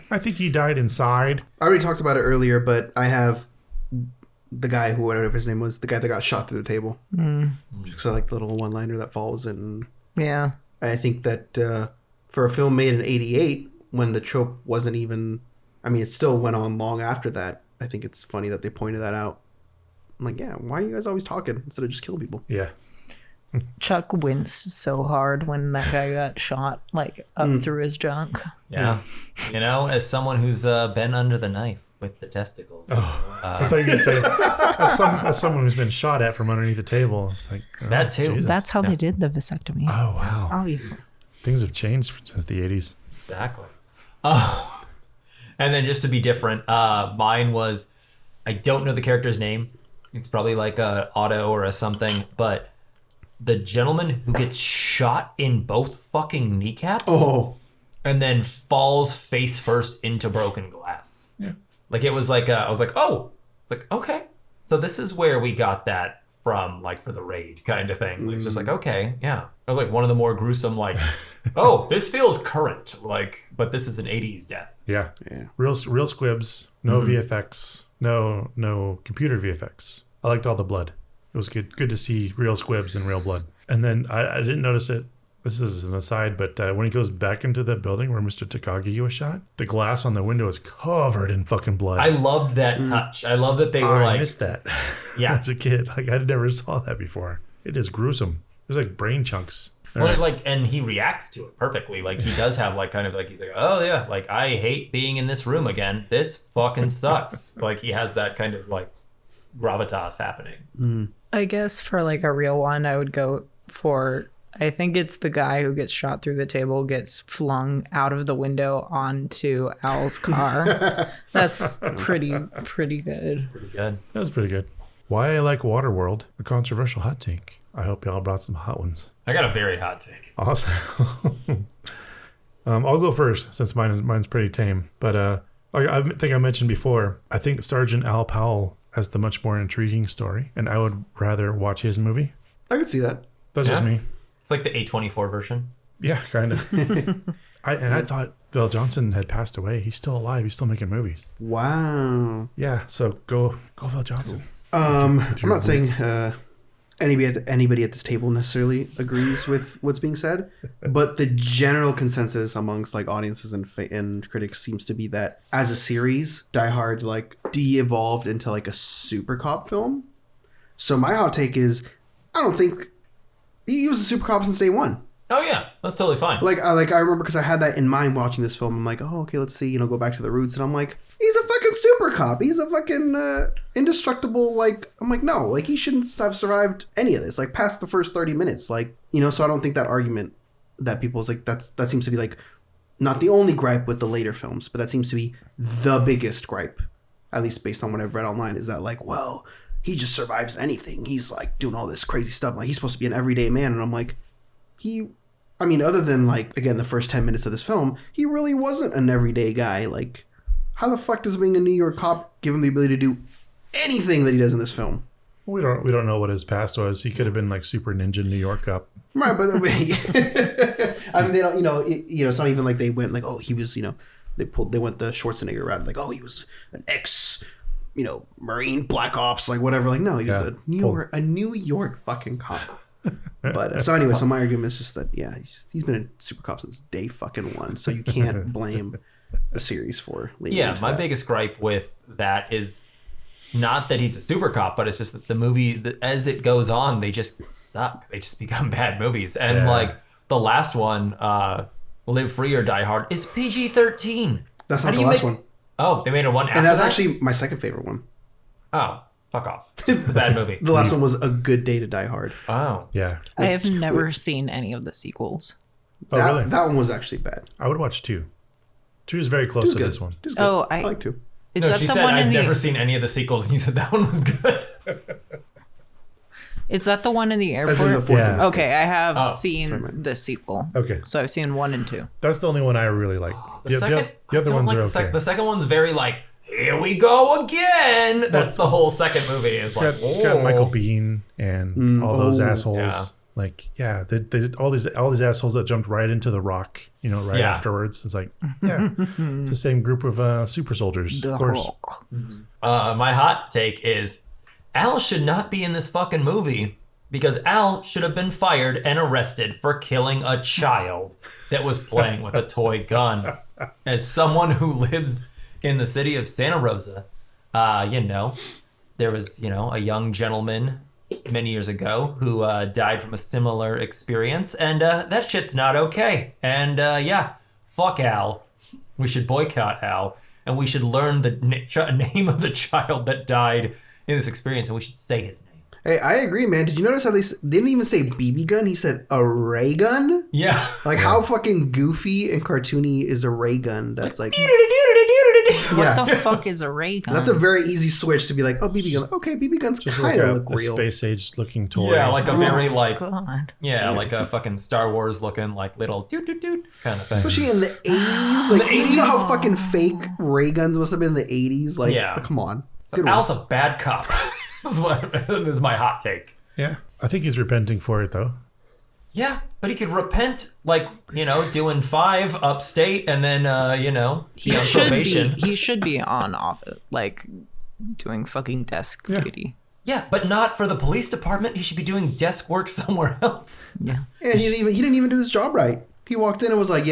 I think he died inside. I already talked about it earlier, but I have the guy who, whatever his name was, the guy that got shot through the table. So like the little one-liner that falls in. Yeah. I think that for a film made in '88, when the trope wasn't even, I mean, it still went on long after that. I think it's funny that they pointed that out. I'm like, yeah, why are you guys always talking instead of just killing people? Yeah. Chuck winced so hard when that guy got shot, like up through his junk. Yeah. As someone who's been under the knife with the testicles. I thought you were going to say, as someone who's been shot at from underneath the table. It's like, oh, That too. Jesus. That's how they did the vasectomy. Oh, wow. Obviously. Things have changed since the 80s. Exactly. Oh. And then just to be different, mine was, I don't know the character's name. It's probably like a Otto or a something, but the gentleman who gets shot in both fucking kneecaps and then falls face first into broken glass. Yeah. Like it was like, I was like, oh, it's like, okay. So this is where we got that from, like for the raid kind of thing. It's just like, okay, yeah. That was like one of the more gruesome, like, oh, this feels current. Like, but this is an 80s death. Yeah. Real squibs, no VFX, no computer VFX. I liked all the blood. It was good to see real squibs and real blood. And then I didn't notice it. This is an aside, but when he goes back into the building where Mr. Takagi was shot, the glass on the window is covered in fucking blood. I loved that touch. I love that they were I missed that. Yeah. As a kid, like I never saw that before. It is gruesome. There's like brain chunks. Well, like, and he reacts to it perfectly. Like he does have like kind of like, he's like, oh yeah, like I hate being in this room again. This fucking sucks. Like he has that kind of like gravitas happening. I guess for like a real one, I would go for, I think it's the guy who gets shot through the table, gets flung out of the window onto Al's car. That's pretty good. Pretty good. That was pretty good. Why I like Waterworld, a controversial hot take. I hope y'all brought some hot ones. I got a very hot take. Awesome. I'll go first since mine's pretty tame. But I think I mentioned before, I think Sergeant Al Powell has the much more intriguing story, and I would rather watch his movie. I could see that. That's just me. It's like the A24 version. Yeah, kind of. I thought Bill Johnson had passed away. He's still alive. He's still making movies. Wow. Yeah, so go Bill Johnson. I'm not saying anybody at this table necessarily agrees with what's being said, but the general consensus amongst like audiences and critics seems to be that as a series, Die Hard like de-evolved into like a super cop film. So my hot take is, I don't think he was a super cop since day one. Oh yeah, that's totally fine. Like I remember because I had that in mind watching this film. I'm like, oh okay, let's see, go back to the roots, and I'm like, he's a fucking super cop. He's a fucking indestructible. Like I'm like, no, like he shouldn't have survived any of this. Like past the first 30 minutes, like So I don't think that argument that people's like that seems to be like not the only gripe with the later films, but that seems to be the biggest gripe, at least based on what I've read online. Is that like, well, he just survives anything. He's like doing all this crazy stuff. Like he's supposed to be an everyday man, and I'm like, other than like, again, the first 10 minutes of this film, he really wasn't an everyday guy. Like, how the fuck does being a New York cop give him the ability to do anything that he does in this film? We don't know what his past was. He could have been like super ninja New York cop. Right, but I mean, they don't, it's not even like they went like, oh, he was, they went the Schwarzenegger route, like, oh, he was an ex, Marine, Black Ops, like whatever. Like, no, he was a New York fucking cop. But so anyway, so my argument is just that he's been a super cop since day fucking one, so you can't blame a series for leading into my that. biggest gripe with that is not that he's a super cop, but it's just that the movie, as it goes on, they just suck. They just become bad movies. And like the last one, Live Free or Die Hard, is PG-13. That's not the last one. Oh, they made a one after and that's that? actually my second favorite one. Oh, fuck off. It's a bad movie. The last one was A Good Day to Die Hard. Oh. Yeah. I have never seen any of the sequels. Oh, really? That one was actually bad. I would watch 2. 2 is very close to this one. Two's good. Oh, I like 2. Is No, that she the said, one I've in never the? seen any of the sequels, and you said that one was good. Is that the one in the As in the airport? fourth Yeah. one. Okay, I have Oh, seen sorry, man. the sequel. Okay. So I've seen 1 and 2. That's the only one I really like. The other ones are okay. The second one's very like, here we go again. That's the whole second movie. It's It's got Michael Bean and all those assholes. Yeah. Like, they all these assholes that jumped right into the rock, right afterwards. It's like, it's the same group of super soldiers, of course. My hot take is Al should not be in this fucking movie because Al should have been fired and arrested for killing a child that was playing with a toy gun. As someone who lives in the city of Santa Rosa, there was, a young gentleman many years ago who died from a similar experience, and that shit's not okay. And fuck Al. We should boycott Al, and we should learn the name of the child that died in this experience, and we should say his name. Hey, I agree, man. Did you notice how they didn't even say BB gun? He said a ray gun. Yeah. Like how fucking goofy and cartoony is a ray gun? That's like, What the fuck is a ray gun? that's a very easy switch to be like, oh, BB gun. Okay, BB guns Just kind like of a look real. space age looking toy. Yeah, like a very like God. like a fucking Star Wars looking like little doot kind of thing. Especially in the 80s. Like, you know how fucking fake ray guns must have been in the 80s? Like, Yeah. come on. So Good Al's one. a bad cop. This is my hot take. Yeah. I think he's repenting for it, though. Yeah, but he could repent, like, doing 5 upstate and then, be on probation. He should be on off, like, doing fucking desk duty. Yeah, but not for the police department. He should be doing desk work somewhere else. Yeah. And he didn't even do his job right. He walked in and was like,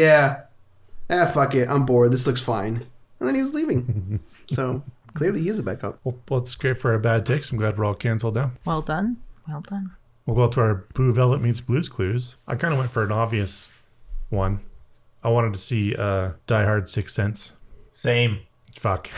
fuck it. I'm bored. This looks fine. And then he was leaving. So, clearly he is a bad cop. Well, it's great for our bad takes. I'm glad we're all canceled now. Well done. Well done. We'll go to our Blue Velvet meets Blues Clues. I kind of went for an obvious one. I wanted to see Die Hard 6 Sense. Same. Fuck.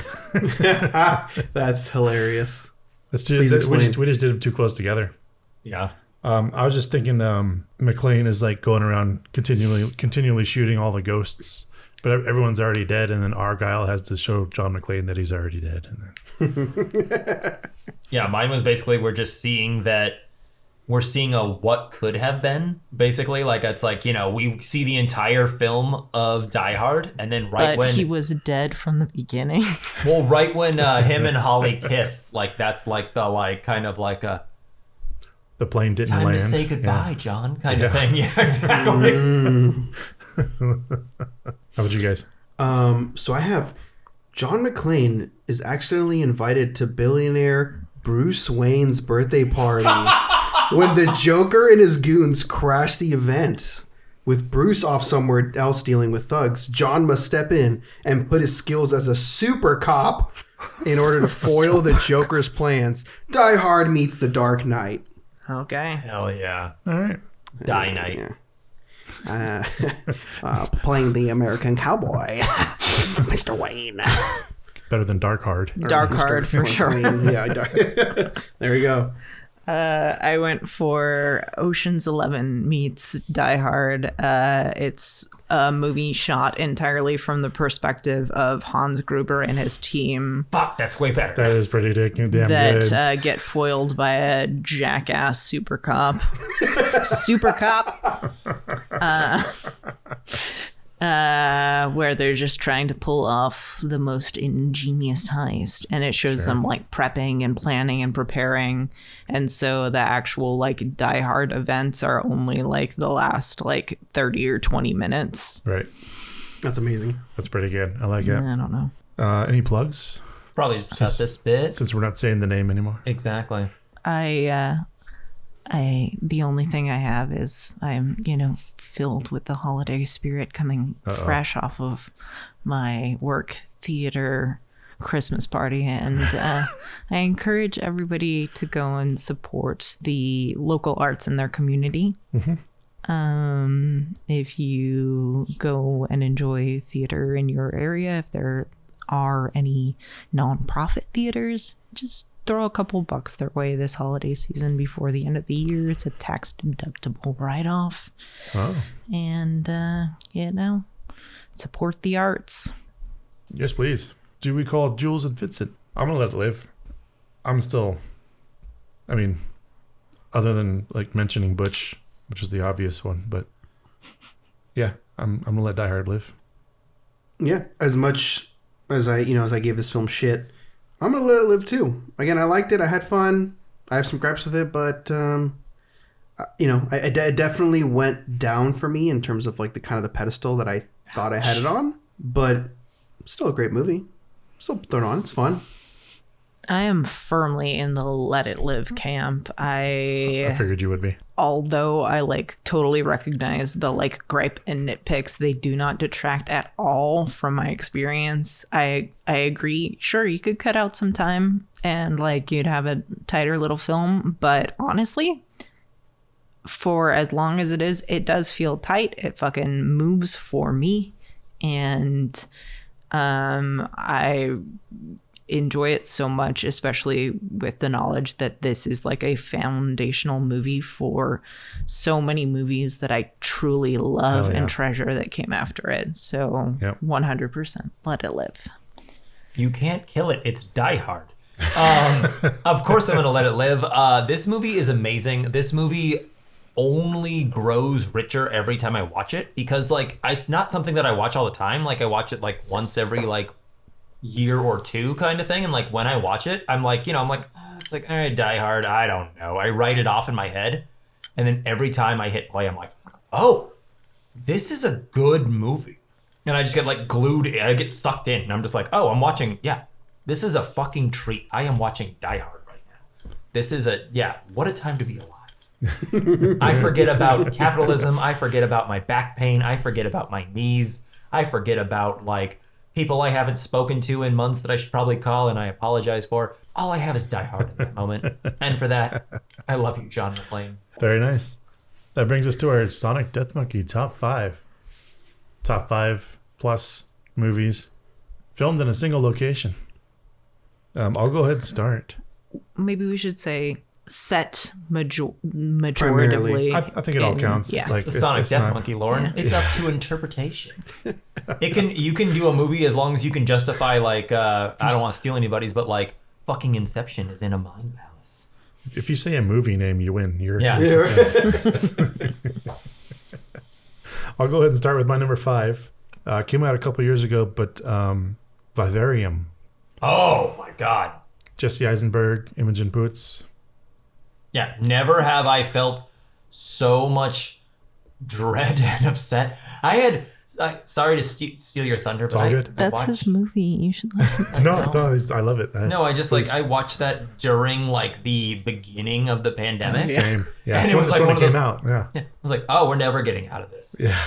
That's hilarious. We Please explain. just did them too close together. Yeah. I was just thinking McClane is like going around continually shooting all the ghosts, but everyone's already dead, and then Argyle has to show John McClane that he's already dead. And then... Yeah, mine was basically we're seeing a what could have been, basically. Like, it's like, we see the entire film of Die Hard, and then But he was dead from the beginning. Well, right when him and Holly kiss, like, that's like the, like, kind of like a the plane didn't time land. to say goodbye, John, kind of thing. Yeah, exactly. How about you guys? So I have John McClane is accidentally invited to billionaire Bruce Wayne's birthday party when the Joker and his goons crash the event. With Bruce off somewhere else dealing with thugs, John must step in and put his skills as a super cop in order to foil the Joker's plans. Die Hard meets The Dark Knight. Okay. Hell yeah. All right. Die Night. Yeah. Playing the American cowboy, Mr. Wayne. Better than Dark Hard. Dark Hard for sure. Yeah, there we go. I went for Ocean's 11 meets Die Hard. It's a movie shot entirely from the perspective of Hans Gruber and his team. Fuck, that's way better. That is pretty damn good. That get foiled by a jackass super cop. Where they're just trying to pull off the most ingenious heist, and it shows them like prepping and planning and preparing, and so the actual like Die Hard events are only like the last like 30 or 20 minutes. Right. That's amazing. That's pretty good. I like it. I don't know. Any plugs? Probably just cut this bit. Since we're not saying the name anymore. Exactly. The only thing I have is I'm, filled with the holiday spirit coming fresh off of my work theater Christmas party. And I encourage everybody to go and support the local arts in their community. Mm-hmm. If you go and enjoy theater in your area, if there are any nonprofit theaters, just throw a couple bucks their way this holiday season before the end of the year. It's a tax deductible write-off. Oh. And, support the arts. Yes, please. Do we call Jules and Vincent? I'm going to let it live. Other than like mentioning Butch, which is the obvious one, but yeah, I'm going to let Die Hard live. Yeah, as much as I gave this film shit, I'm going to let it live too. Again, I liked it. I had fun. I have some gripes with it, but, it definitely went down for me in terms of like the kind of the pedestal that I thought I had it on, but still a great movie. Still thrown on. It's fun. I am firmly in the let it live camp. I figured you would be. Although I totally recognize the gripe and nitpicks, they do not detract at all from my experience. I agree. Sure, you could cut out some time and you'd have a tighter little film, but honestly, for as long as it does feel tight. It fucking moves for me, and enjoy it so much, especially with the knowledge that this is like a foundational movie for so many movies that I truly love and treasure that came after it. So 100% let it live. You can't kill it. It's Die Hard. Of course I'm going to let it live. This movie is amazing. This movie only grows richer every time I watch it because like it's not something that I watch all the time. Like I watch it like once every like year or two kind of thing, and like when I watch it I'm like, it's like, all right, Die Hard, I don't know, I write it off in my head, and then every time I hit play I'm like, oh, this is a good movie, and I just get like glued, I get sucked in, and I'm just like, oh, I'm watching, this is a fucking treat, I am watching Die Hard right now. This is what a time to be alive. I forget about capitalism, I forget about my back pain, I forget about my knees, I forget about like people I haven't spoken to in months that I should probably call and I apologize for. All I have is Die Hard in that moment. And for that, I love you, John McClane. Very nice. That brings us to our Sonic Death Monkey top 5. Top 5 plus movies filmed in a single location. I'll go ahead and start. Maybe we should say set majoritively. I think it all counts. Yeah. Like, The Sonic Death Monkey, Lauren. Yeah. It's up to interpretation. You can do a movie as long as you can justify like I don't want to steal anybody's, but like fucking Inception is in a mind palace. If you say a movie name, you win. I'll go ahead and start with my number 5. Came out a couple years ago, but Vivarium. Oh my God. Jesse Eisenberg, Imogen Poots. Yeah, never have I felt so much dread and upset. I had, sorry to steal your thunder, but all good. That's his movie. You should like it. No, I love it. I just like, I watched that during like the beginning of the pandemic. Same. Yeah. And it was like one of those, came out. Yeah. I was like, oh, we're never getting out of this. Yeah.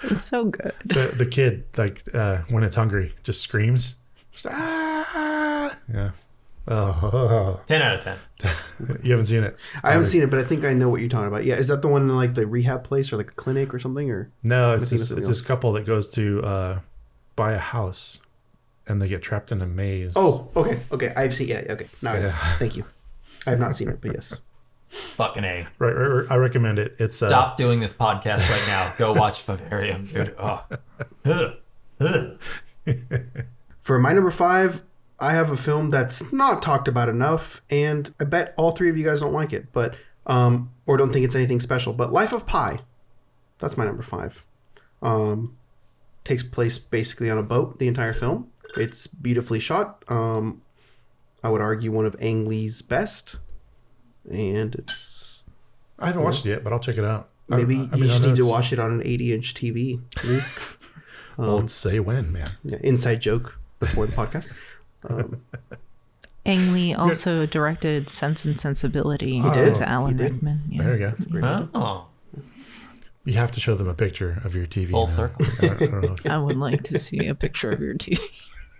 It's so good. The kid, like when it's hungry, just screams. Just, ah! Yeah. Oh. 10 out of 10. You haven't seen it? I haven't seen it, but I think I know what you're talking about. Yeah, is that the one in like the rehab place or like a clinic or something? Or no, it's this couple that goes to buy a house, and they get trapped in a maze. Oh, okay. I've seen. Yeah, okay. Now, thank you. I have not seen it, but yes. Fucking A. Right. I recommend it. It's stop doing this podcast right now. Go watch Vivarium, dude. Oh. For my number 5. I have a film that's not talked about enough, and I bet all 3 of you guys don't like it, but or don't think it's anything special. But Life of Pi, that's my number 5. Takes place basically on a boat. The entire film. It's beautifully shot. I would argue one of Ang Lee's best, and it's. I haven't watched it yet, but I'll check it out. Maybe you just need to watch it on an 80-inch TV. Won't say when, man. Yeah, inside joke before the podcast. Ang Lee also directed Sense and Sensibility with Alan Rickman. Yeah. There you go. Oh. You have to show them a picture of your TV. Full circle. I don't know. I would like to see a picture of your TV.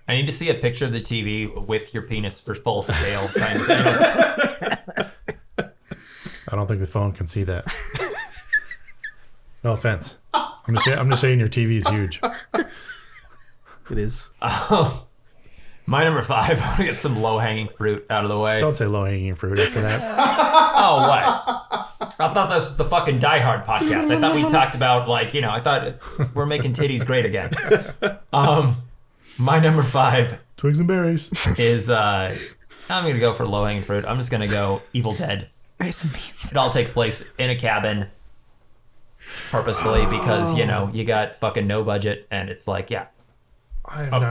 I need to see a picture of the TV with your penis for full scale. Kind of thing. I don't think the phone can see that. No offense. I'm just saying your TV is huge. It is. My number 5, I want to get some low-hanging fruit out of the way. Don't say low-hanging fruit after that. Oh, what? I thought this was the fucking Die Hard podcast. I thought we talked about, like, I thought we're making titties great again. My number 5. Twigs and berries. Is, I'm going to go for low-hanging fruit. I'm just going to go Evil Dead. Rice and beans. It all takes place in a cabin purposefully because, you got fucking no budget and it's like, a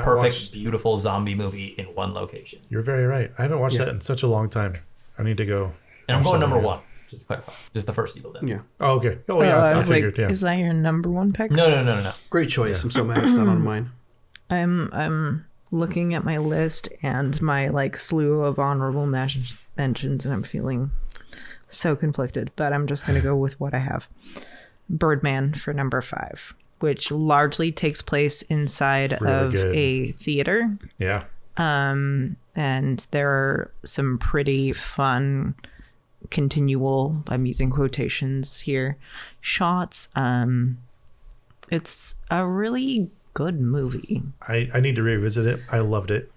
perfect, beautiful zombie movie in one location. You're very right. I haven't watched that in such a long time. I need to go. And I'm going number 1, just to clarify. Just the first Evil Dead. Yeah. Oh, okay. Oh, yeah. I figured, Is that your number 1 pick? No. Great choice. I'm so mad it's not on mine. I'm looking at my list and my like slew of honorable mentions, and I'm feeling so conflicted. But I'm just gonna go with what I have. Birdman for number 5. Which largely takes place inside of a theater. Yeah. And there are some pretty fun continual, I'm using quotations here, shots. It's a really good movie. I need to revisit it. I loved it.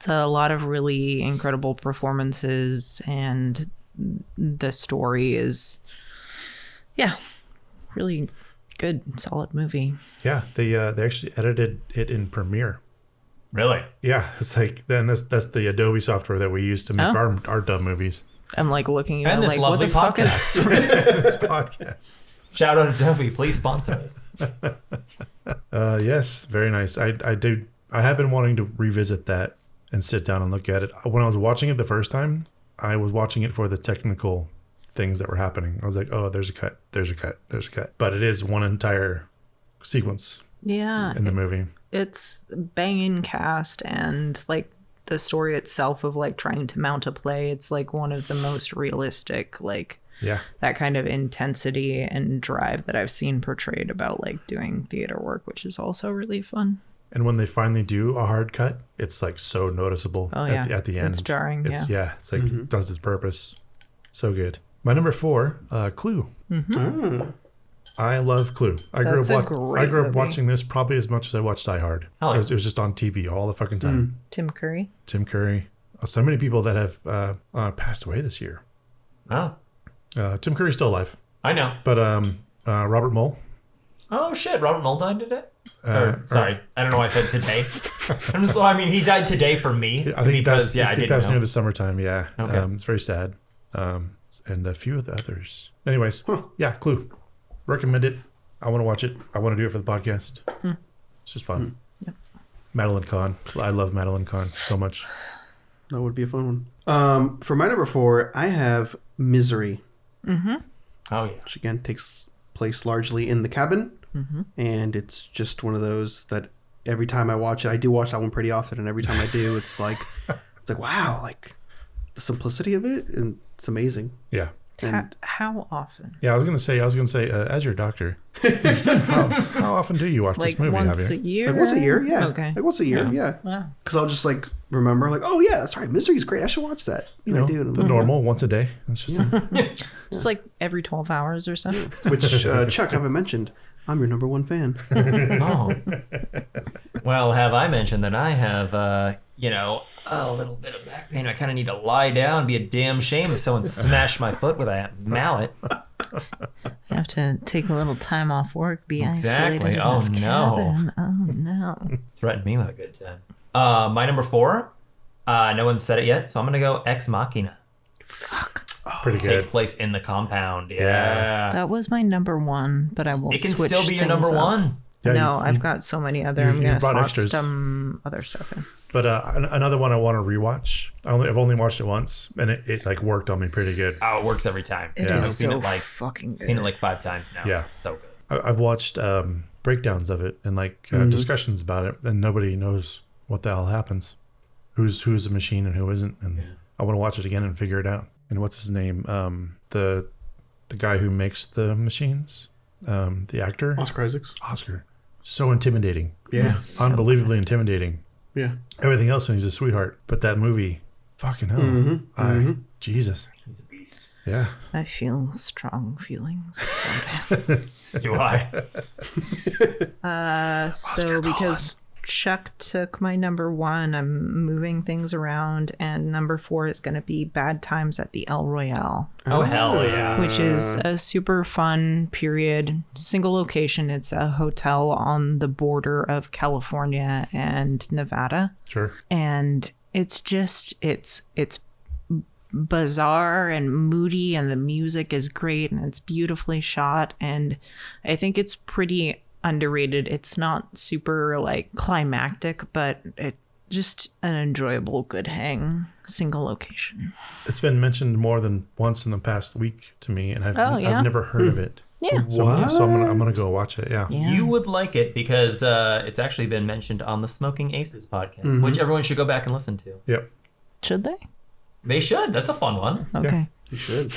It's a lot of really incredible performances, and the story is, really good, solid movie. Yeah, they actually edited it in Premiere. Really? Yeah, it's like then that's the Adobe software that we use to make our dub movies. I'm like looking at And it, this like, lovely what the fuck podcast. is This podcast. Shout out to Adobe, please sponsor us. Yes, very nice. I have been wanting to revisit that and sit down and look at it. When I was watching it the first time, I was watching it for the technical things that were happening. I was like, oh, there's a cut, there's a cut, there's a cut. But it is one entire sequence Yeah, in the movie. it's banging cast, and like the story itself of like trying to mount a play. It's like one of the most realistic, like Yeah. that kind of intensity and drive that I've seen portrayed about like doing theater work, which is also really fun. And when they finally do a hard cut, it's like so noticeable at the end. It's jarring. It's like it does its purpose. So good. My number 4, Clue. I love Clue. I grew That's a up great movie. watching this probably as much as I watched Die Hard. Oh, yeah. It was just on TV all the fucking time. Tim Curry. Tim Curry. So many people that have passed away this year. Oh, Tim Curry's still alive, I know. but Robert Mole. Oh shit, Robert Mole died today? Sorry, I don't know why I said today. He died today for me. I think he because, passed. I he didn't passed know. near the summertime. Yeah. Okay. It's very sad. And a few of the others. Anyways, yeah, Clue. Recommend it. I want to watch it. I want to do it for the podcast. It's just fun. Yep. Madeline Kahn. I love Madeline Kahn so much. That would be a fun one. For my number 4, I have Misery, Oh yeah. which again takes place largely in the cabin. And it's just one of those that every time I watch it, I do watch that one pretty often, and every time I do, it's like wow, like the simplicity of it, and it's amazing. Yeah. And How often? Yeah, I was gonna say, as your doctor, how often do you watch Like this movie, once Javier? a year? like once a year, yeah. Okay. Like once a year, yeah. Wow. Because I'll just like remember, like, oh yeah, that's right, Misery's great. I should watch that. You And know, I do. And the I'm like, normal once a day. It's just Just like every 12 hours or so. which Chuck haven't mentioned. I'm your number 1 fan. Oh. Well, have I mentioned that I have, a little bit of back pain. I kind of need to lie down. It'd be a damn shame if someone smashed my foot with a mallet. You have to take a little time off work, be Exactly. isolated in Oh, this no. cabin. Oh, no. Threatened me with a good time. My number 4, no one said it yet, so I'm going to go Ex Machina. Fuck. pretty good. Takes place in the compound. Yeah. That was my number 1, but I will It can switch still be your things number up. 1. Yeah, No, you- I've got so many other. you- I'm you've going to brought slot extras. some other stuff in. But another one I want to rewatch. I've only watched it once, and it like worked on me pretty good. Oh, it works every time. It Yeah. is I've seen so it like fucking good. seen it like 5 times now. Yeah. It's so good. I've watched breakdowns of it and like discussions about it, and nobody knows what the hell happens. Who's a machine and who isn't, and I want to watch it again and figure it out. And what's his name? The guy who makes the machines, the actor Oscar Isaacs. Oscar. So intimidating. Yeah. So Unbelievably intimidating. Yeah. Everything else, and he's a sweetheart. But that movie, fucking hell. Jesus. He's a beast. Yeah. I feel strong feelings. Do I? So because Chuck took my number 1, I'm moving things around, and number 4 is going to be Bad Times at the El Royale, Oh, hell yeah. which is a super fun period, single location. It's a hotel on the border of California and Nevada. Sure. And it's just it's bizarre and moody, and the music is great, and it's beautifully shot, and I think it's pretty underrated. It's not super like climactic, but it just an enjoyable good hang, single location. It's been mentioned more than once in the past week to me, and I've yeah? never heard of it. Yeah. So I'm gonna go watch it. Yeah. Yeah. You would like it because it's actually been mentioned on the Smoking Aces podcast, which everyone should go back and listen to. Yep. Should they? They should. That's a fun one. Okay. You should.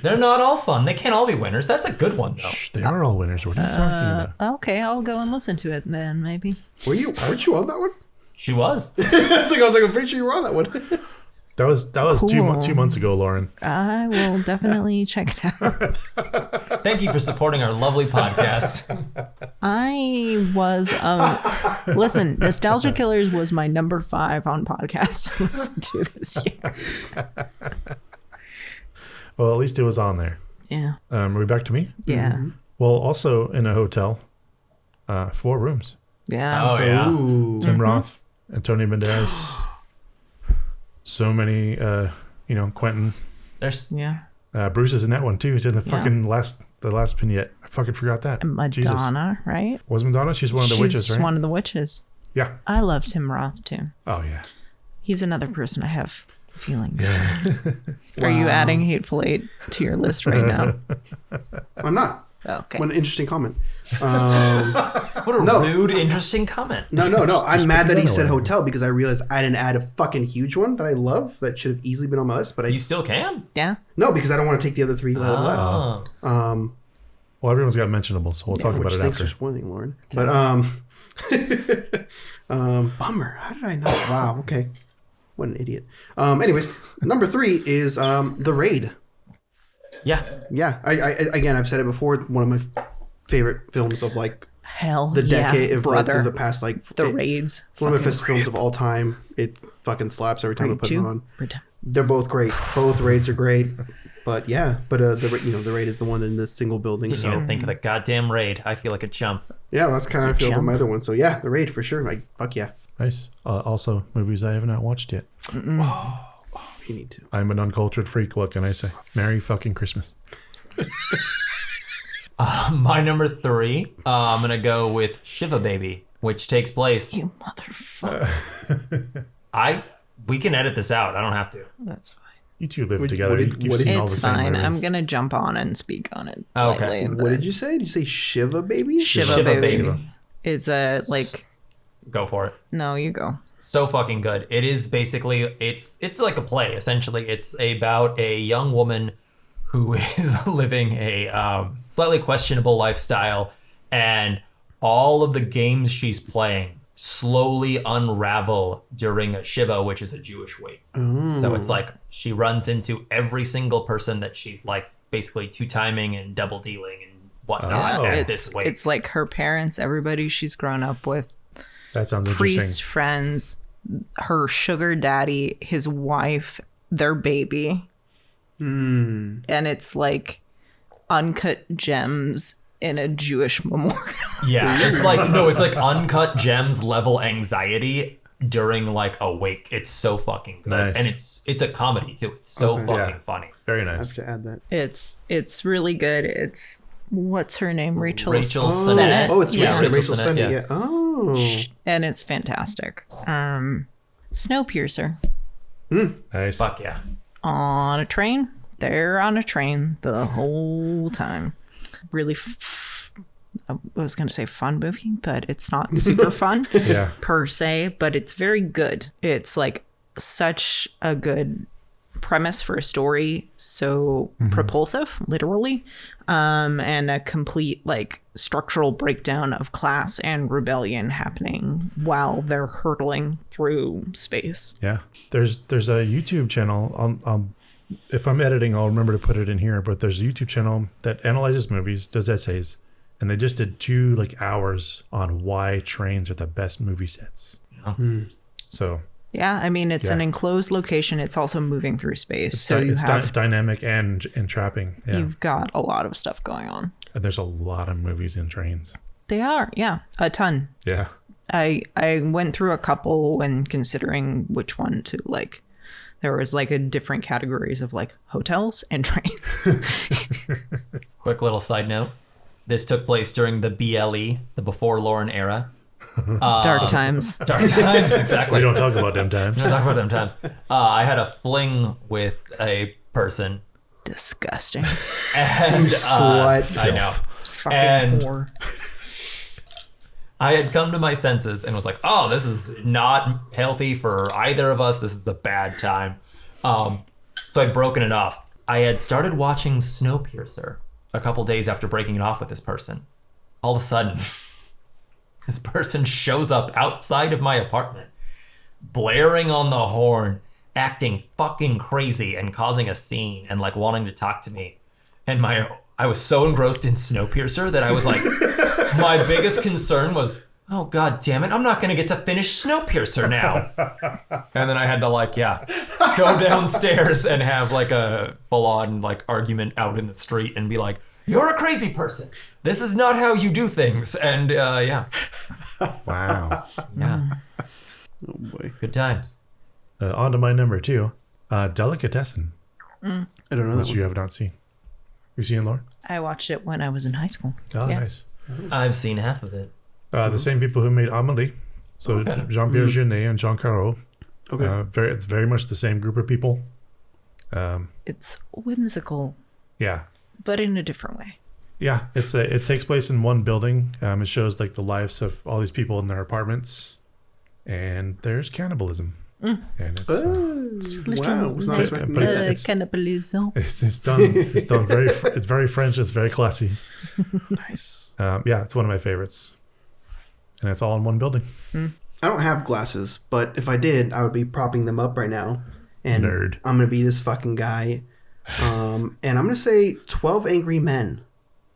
They're not all fun. They can't all be winners. That's a good one, though. Shh, they are all winners. What are you talking about? Okay, I'll go and listen to it then, maybe. Weren't you on that one? She was. I was like, I'm pretty sure you were on that one. That was Cool. 2 months ago, Lauren. I will definitely check it out. Thank you for supporting our lovely podcast. I was listen, Nostalgia Killers was my number 5 on podcast to listen to this year. Well, at least it was on there. Yeah. Are we back to me? Yeah. Well, also in a hotel, 4 rooms. Yeah. Oh yeah. Ooh. Tim Roth, Antonio Banderas, so many, Quentin. There's Yeah. Bruce is in that one too. He's in the fucking last vignette. I fucking forgot that. Jesus. Madonna, right? Was Madonna? She's one of the witches, right? One of the witches. Yeah. I love Tim Roth too. Oh yeah. He's another person I have feelings. Yeah. Are you adding Hateful Eight to your list right now? I'm not. Okay. What an interesting comment. what a rude, interesting comment. No. I'm mad that he said away. hotel because I realized I didn't add a fucking huge one that I love that should have easily been on my list. But You still can. Yeah. no, because I don't want to take the other 3 that I left. Oh. Well, everyone's got mentionable, so we'll talk about Which it thanks after. for spoiling, Lauren. But bummer. How did I not? Wow. Okay. What an idiot. Anyways, number 3 is The Raid. Yeah. Yeah. I again, I've said it before. One of my favorite films of like Hell the decade yeah, of brother. the past like The Raids. one of my favorite films of all time. It fucking slaps every time I put it on. They're both great. Both raids are great. But yeah, the raid is the one in the single building. Didn't even think of the goddamn raid. I feel like a chump. Yeah, well, that's kind of how I feel about chump. my other one. So yeah, the raid for sure. Like fuck yeah, Nice. Also, movies I have not watched yet. you need to. I'm an uncultured freak. What can I say? Merry fucking Christmas. My number 3, I'm gonna go with Shiva Baby, which takes place. You motherfucker. We can edit this out. I don't have to. That's fine. You two live What- together. what did- You've what did- seen all the It's same fine. movies. I'm gonna jump on and speak on it. Okay. lightly, What but did you say? Did you say Shiva baby? Shiva Shiva Baby. Baby. It's a like. Go for it. No, you go. So fucking good. It is basically it's like a play. Essentially, it's about a young woman who is living a slightly questionable lifestyle, and all of the games she's playing slowly unravel during a Shiva, which is a Jewish wake. So it's like she runs into every single person that she's like basically two-timing and double dealing and whatnot Oh. at this wake. It's like her parents, everybody she's grown up with, That sounds priest interesting. friends, her sugar daddy, his wife, their baby. And it's like uncut gems in a Jewish memorial. Yeah, it's like uncut gems level anxiety during like a wake. It's so fucking good. Nice. And it's a comedy too. It's so fucking Yeah. funny. Very I have nice. to add that. It's really good. It's what's her name? Rachel Rachel Sennett. Sennett. Oh, it's Yeah, Rachel Rachel Sennett. Sennett, Yeah. Oh. And it's fantastic. Snowpiercer. Nice. Fuck yeah. On a train. They're on a train the whole time. Really, I was going to say fun movie, but it's not super fun Yeah. per se, but it's very good. It's like such a good premise for a story, so propulsive, literally, and a complete like structural breakdown of class and rebellion happening while they're hurtling through space. Yeah. There's a YouTube channel. If I'm editing, I'll remember to put it in here. But there's a YouTube channel that analyzes movies, does essays, and they just did 2 like hours on why trains are the best movie sets. So Yeah, I mean, it's an Yeah. enclosed location. It's also moving through space, so you it's have dynamic and trapping. Yeah. you've got a lot of stuff going on. And there's a lot of movies in trains. They are, yeah, a ton. Yeah. I went through a couple when considering which one to like. There was like a different categories of like hotels and trains. Quick little side note. This took place during the BLE, the before Lauren era. Dark times. Dark times, exactly. We don't talk about them times. We don't talk about them times. I had a fling with a person. Disgusting. And Slut. I know. Fucking And whore. I had come to my senses and was like, oh, this is not healthy for either of us. This is a bad time. So I'd broken it off. I had started watching Snowpiercer a couple days after breaking it off with this person. All of a sudden, this person shows up outside of my apartment, blaring on the horn acting fucking crazy and causing a scene and like wanting to talk to me. And I was so engrossed in Snowpiercer that I was like, my biggest concern was, oh god damn it, I'm not gonna get to finish Snowpiercer now. And then I had to like, go downstairs and have like a full-on like argument out in the street and be like, you're a crazy person. This is not how you do things. And Wow. Yeah. Oh boy. Good times. On to my number 2, Delicatessen, I don't know which that you one. have not seen. You've seen it, Lauren? I watched it when I was in high school. Oh, Yes. I've seen half of it. nice. The same people who made Amélie. So Jean-Pierre Jeunet and Jean Caro. Okay. It's very much the same group of people. It's whimsical, Yeah. but in a different way. Yeah, it takes place in one building. It shows like the lives of all these people in their apartments, and there's cannibalism. And it's Wow. Was not expecting but that. it's- Cannibalism. it's done very it's very French. It's very classy. Nice. Yeah, it's one of my favorites, and it's all in one building. I don't have glasses, but if I did, I would be propping them up right now. And Nerd. I'm gonna be this fucking guy. And I'm gonna say 12 Angry Men.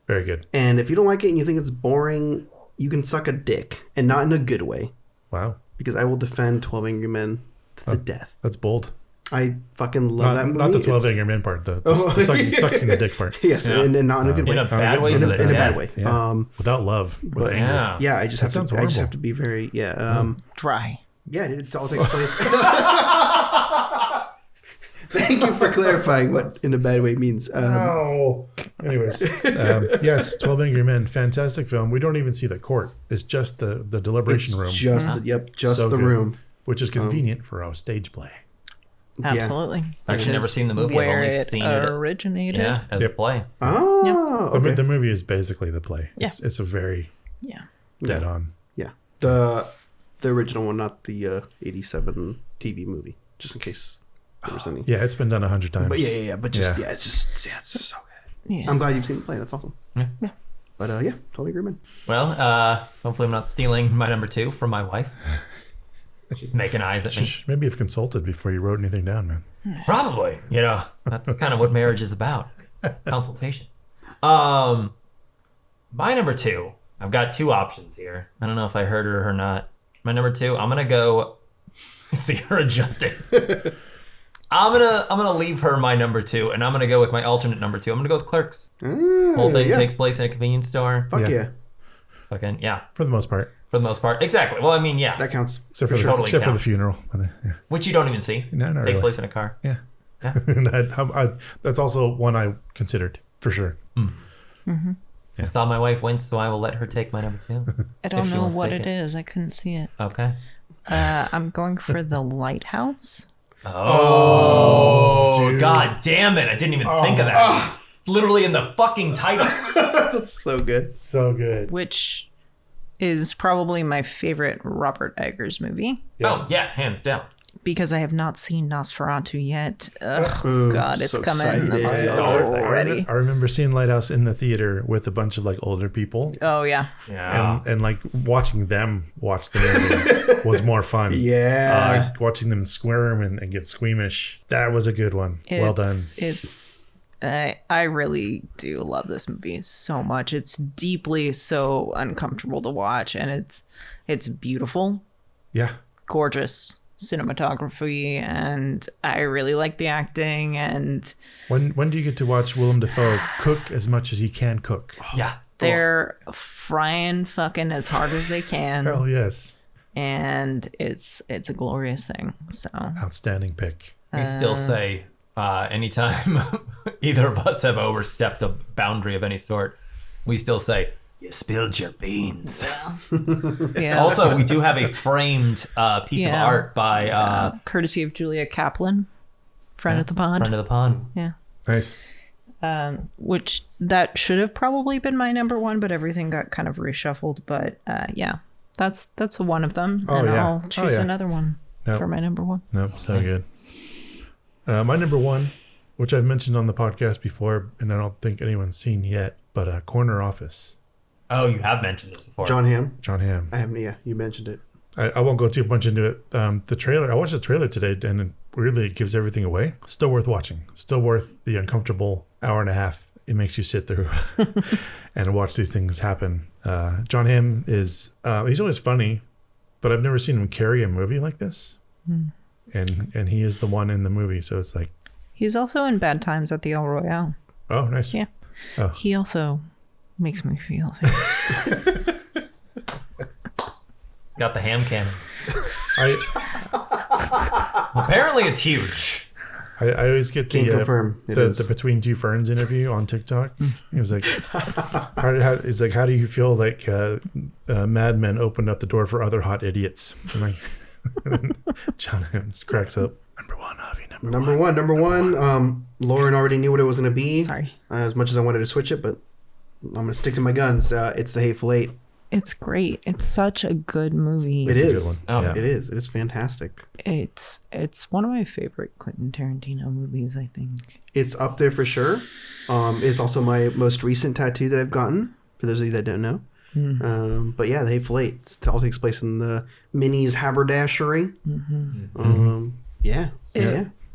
Very good. And if you don't like it and you think it's boring, you can suck a dick, and not in a good way, Wow, because I will defend 12 Angry Men to the death. that's bold. I fucking love that movie. Not the 12 It's- Angry Men part, the Oh, sucking, yeah. sucking the dick part. Yes, Yeah. and not in a good way. In a bad way in to a- the In a death. bad way. Yeah. Without love, with but- anger. Yeah. Yeah, I just That have sounds to. I just horrible. have to be very. Dry. Yeah, it all takes place. Thank you for clarifying what "in a bad way" means. Oh. Anyways, yes, 12 Angry Men, fantastic film. We don't even see the court. It's just the deliberation room, Just So the good. room. which is convenient for our stage play. Yeah. Absolutely. I've actually never seen the movie. I've Where only it seen it. originated. Yeah, as a play. Oh, okay. The movie is basically the play. Yeah. It's a very Yeah. dead on. Yeah, the original one, not the '87 TV movie. Just in case there was any. Yeah, it's been done 100 times. But yeah. But just Yeah. it's just so good. Yeah. I'm glad you've seen the play. That's awesome. Yeah. But yeah, totally agree, man. Well, hopefully I'm not stealing my number 2 from my wife. She's making eyes at me. Maybe you've consulted before you wrote anything down, man. Probably. You know, that's kind of what marriage is about. Consultation. My number 2, I've got 2 options here. I don't know if I heard her or not. My number 2, I'm gonna go. See her adjusting. I'm gonna leave her my number 2, and I'm gonna go with my alternate number 2. I'm gonna go with Clerks. Whole thing yeah. takes place in a convenience store. Fuck Yeah. yeah. Fucking yeah, For the most part. for the most part. Exactly. Well, I mean, yeah, That counts. Except for, the, Totally except for the counts. funeral. Yeah. which you don't even see. No, not takes really. place in a car. Yeah. Yeah. That's also one I considered, for sure. I saw my wife wince, so I will let her take my number 2. I don't If she know wants to what take it is. I couldn't see it. Okay. I'm going for The Lighthouse. Oh, god damn it! I didn't even think of that. Literally in the fucking title. That's so good. So good. Which is probably my favorite Robert Eggers movie Oh yeah, hands down. because I have not seen Nosferatu yet. Ugh, Ooh, God, it's so coming. I'm excited. so ready. I remember seeing Lighthouse in the theater with a bunch of like older people. Oh yeah, Yeah. And like watching them watch the movie was more fun. Yeah. Watching them squirm and get squeamish. That was a good one. Well done. I really do love this movie so much. It's deeply so uncomfortable to watch, and it's beautiful, Yeah. gorgeous cinematography, and I really like the acting. And When do you get to watch Willem Dafoe cook as much as he can cook? Yeah. they're frying fucking as hard as they can, Hell yes. and it's a glorious thing. So Outstanding pick. We still say anytime either of us have overstepped a boundary of any sort, we still say, you spilled your beans. yeah. Also, we do have a framed piece of Yeah. art by Courtesy of Julia Kaplan, friend of the pod. Friend of the Pond. Yeah. Nice. Which that should have probably been my number 1, but everything got kind of reshuffled. But yeah, that's one of them, Oh, and yeah. I'll choose yeah. another one Nope. for my number 1. Nope. So good. My number 1, which I've mentioned on the podcast before, and I don't think anyone's seen yet, but Corner Office. Oh, you have mentioned this before. John Hamm. John Hamm. I haven't. Yeah, you mentioned it. I won't go too much into it. The trailer, I watched the trailer today, and weirdly it gives everything away. Still worth watching. Still worth the uncomfortable hour and a half it makes you sit through and watch these things happen. John Hamm is, he's always funny, but I've never seen him carry a movie like this. And he is the one in the movie, so it's like... He's also in Bad Times at the El Royale. Oh, nice. Yeah. Oh. He also makes me feel things. He's got the ham cannon. I Apparently it's huge. always get Can confirm it is. the Between Two Ferns interview on TikTok. He was like, how do you feel like Mad Men opened up the door for other hot idiots? And like, John Hamm just cracks up. Number one, Avi. Number one. Lauren already knew what it was going to be. Sorry. As much as I wanted to switch it, but I'm going to stick to my guns. It's The Hateful Eight. It's great. It's such a good movie. It a is. good one. Oh. Yeah. It is. It is fantastic. It's one of my favorite Quentin Tarantino movies, I think. It's up there for sure. It's also my most recent tattoo that I've gotten, for those of you that don't know. But yeah, The Hateful Eight. It all takes place in the Minnie's haberdashery. Yeah.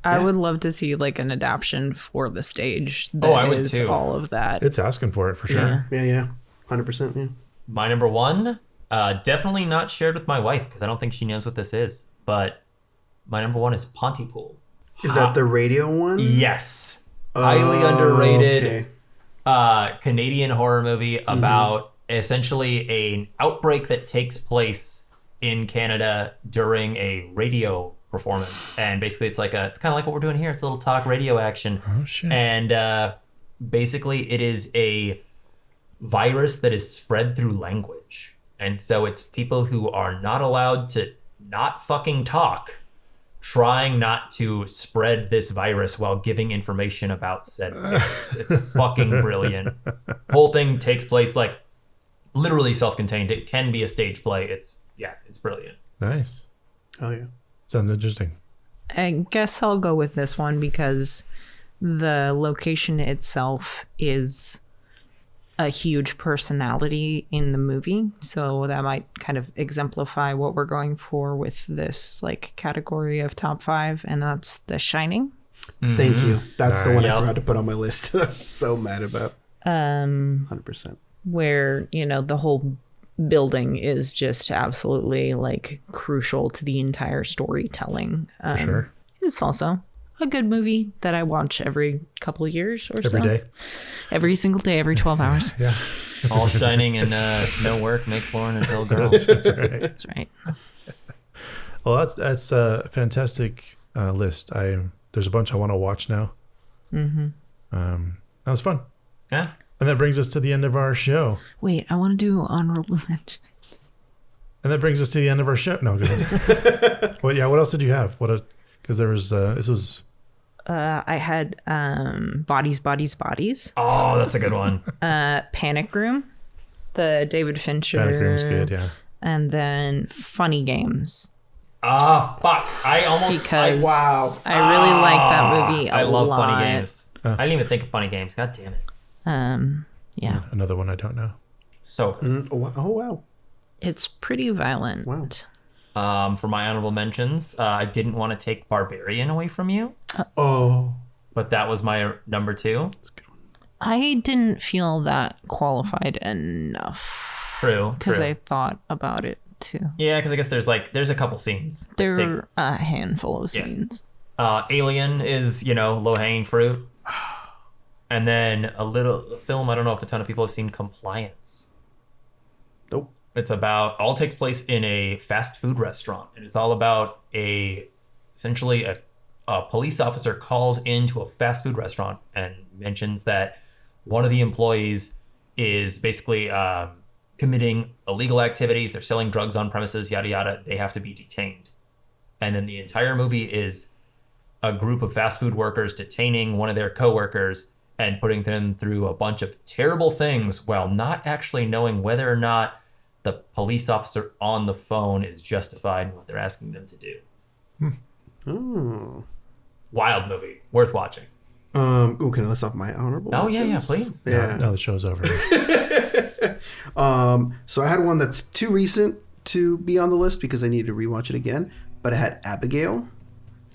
I would love to see like an adaptation for the stage that I would is too. all of that. It's asking for it for sure. Yeah. 100%. Yeah. My number one, definitely not shared with my wife because I don't think she knows what this is. But my number one is Pontypool. Is that the radio one? Yes. Highly underrated Okay. Canadian horror movie about essentially an outbreak that takes place in Canada during a radio performance. And basically it's kind of like what we're doing here. It's a little talk radio action. Oh, shit. And basically it is a virus that is spread through language. And so it's people who are not allowed to not fucking talk, trying not to spread this virus while giving information about said virus. It's fucking brilliant. Whole thing takes place like literally self-contained. It can be a stage play. It's brilliant. Nice. Oh yeah. Sounds interesting. I guess I'll go with this one because the location itself is a huge personality in the movie. So that might kind of exemplify what we're going for with this like category of top 5, and that's The Shining. Thank you. That's the one Yep. I forgot to put on my list. I was so mad about. 100%. Where, the whole building is just absolutely like crucial to the entire storytelling. For sure. It's also a good movie that I watch every couple of years or so. Every day. Every single day, every 12 hours. Yeah. All shining and no work makes Lauren a dull girl. That's right. That's right. Well, that's a fantastic list. There's a bunch I want to watch now. That was fun. Yeah. And that brings us to the end of our show. Wait, I want to do honorable mentions. And that brings us to the end of our show. No, go ahead. Well, yeah. What else did you have? Because there was this was. I had Bodies, Bodies, Bodies. Oh, that's a good one. Panic Room, the David Fincher. Panic Room's good. Yeah. And then Funny Games. Ah, fuck. I almost... Because I I really like that movie a I love lot. Funny Games. I didn't even think of Funny Games. God damn it. Yeah. Another one I don't know. So good. Oh wow. It's pretty violent. Wow. For my honorable mentions, I didn't want to take Barbarian away from you, Oh. but that was my number 2. I didn't feel that qualified enough True. because I thought about it too. Yeah, because I guess there's a couple scenes. that There take- were a handful of scenes. Alien is, low-hanging fruit. And then a film, I don't know if a ton of people have seen, Compliance. Nope. It's all takes place in a fast food restaurant. And it's all about essentially a police officer calls into a fast food restaurant and mentions that one of the employees is basically committing illegal activities. They're selling drugs on premises, yada, yada. They have to be detained. And then the entire movie is a group of fast food workers detaining one of their coworkers and putting them through a bunch of terrible things while not actually knowing whether or not the police officer on the phone is justified in what they're asking them to do. Oh. Wild movie. Worth watching. Ooh, can I list off my honorable? Oh, yeah, mentions? please. Yeah. No, the show's over. So I had one that's too recent, to be on the list because I needed to rewatch it again. But I had Abigail.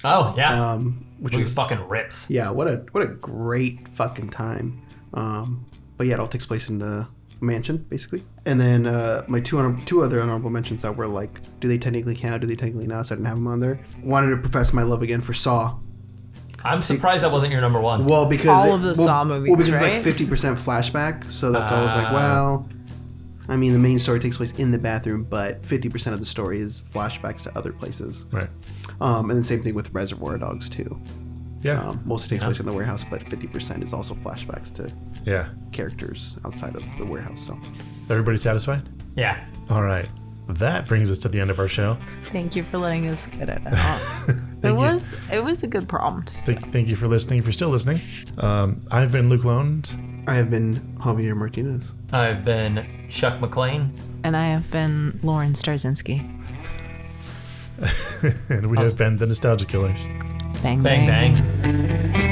Oh yeah, which movie was fucking rips. Yeah, what a great fucking time. But yeah, it all takes place in the mansion basically. And then my two other honorable mentions that were like, do they technically count? Do they technically not? So I didn't have them on there. Wanted to profess my love again for Saw. I'm surprised that wasn't your number one. Well, because All of the Saw movies, because right? it's like 50% flashback, so that's always like, well, I mean, the main story takes place in the bathroom, but 50% of the story is flashbacks to other places. Right. And the same thing with Reservoir Dogs too. Yeah. Mostly takes place in the warehouse, but 50% is also flashbacks to characters outside of the warehouse. So, Everybody satisfied? Yeah. All right. That brings us to the end of our show. Thank you for letting us get it out. It was a good prompt. So. Thank you for listening. If you're still listening, I've been Luc Londe. I have been Javier Martinez. I've been Chuck McLean. And I have been Lauren Starzenski. And we have been the Nostalgia Killers. Bang, Bang bang. bang.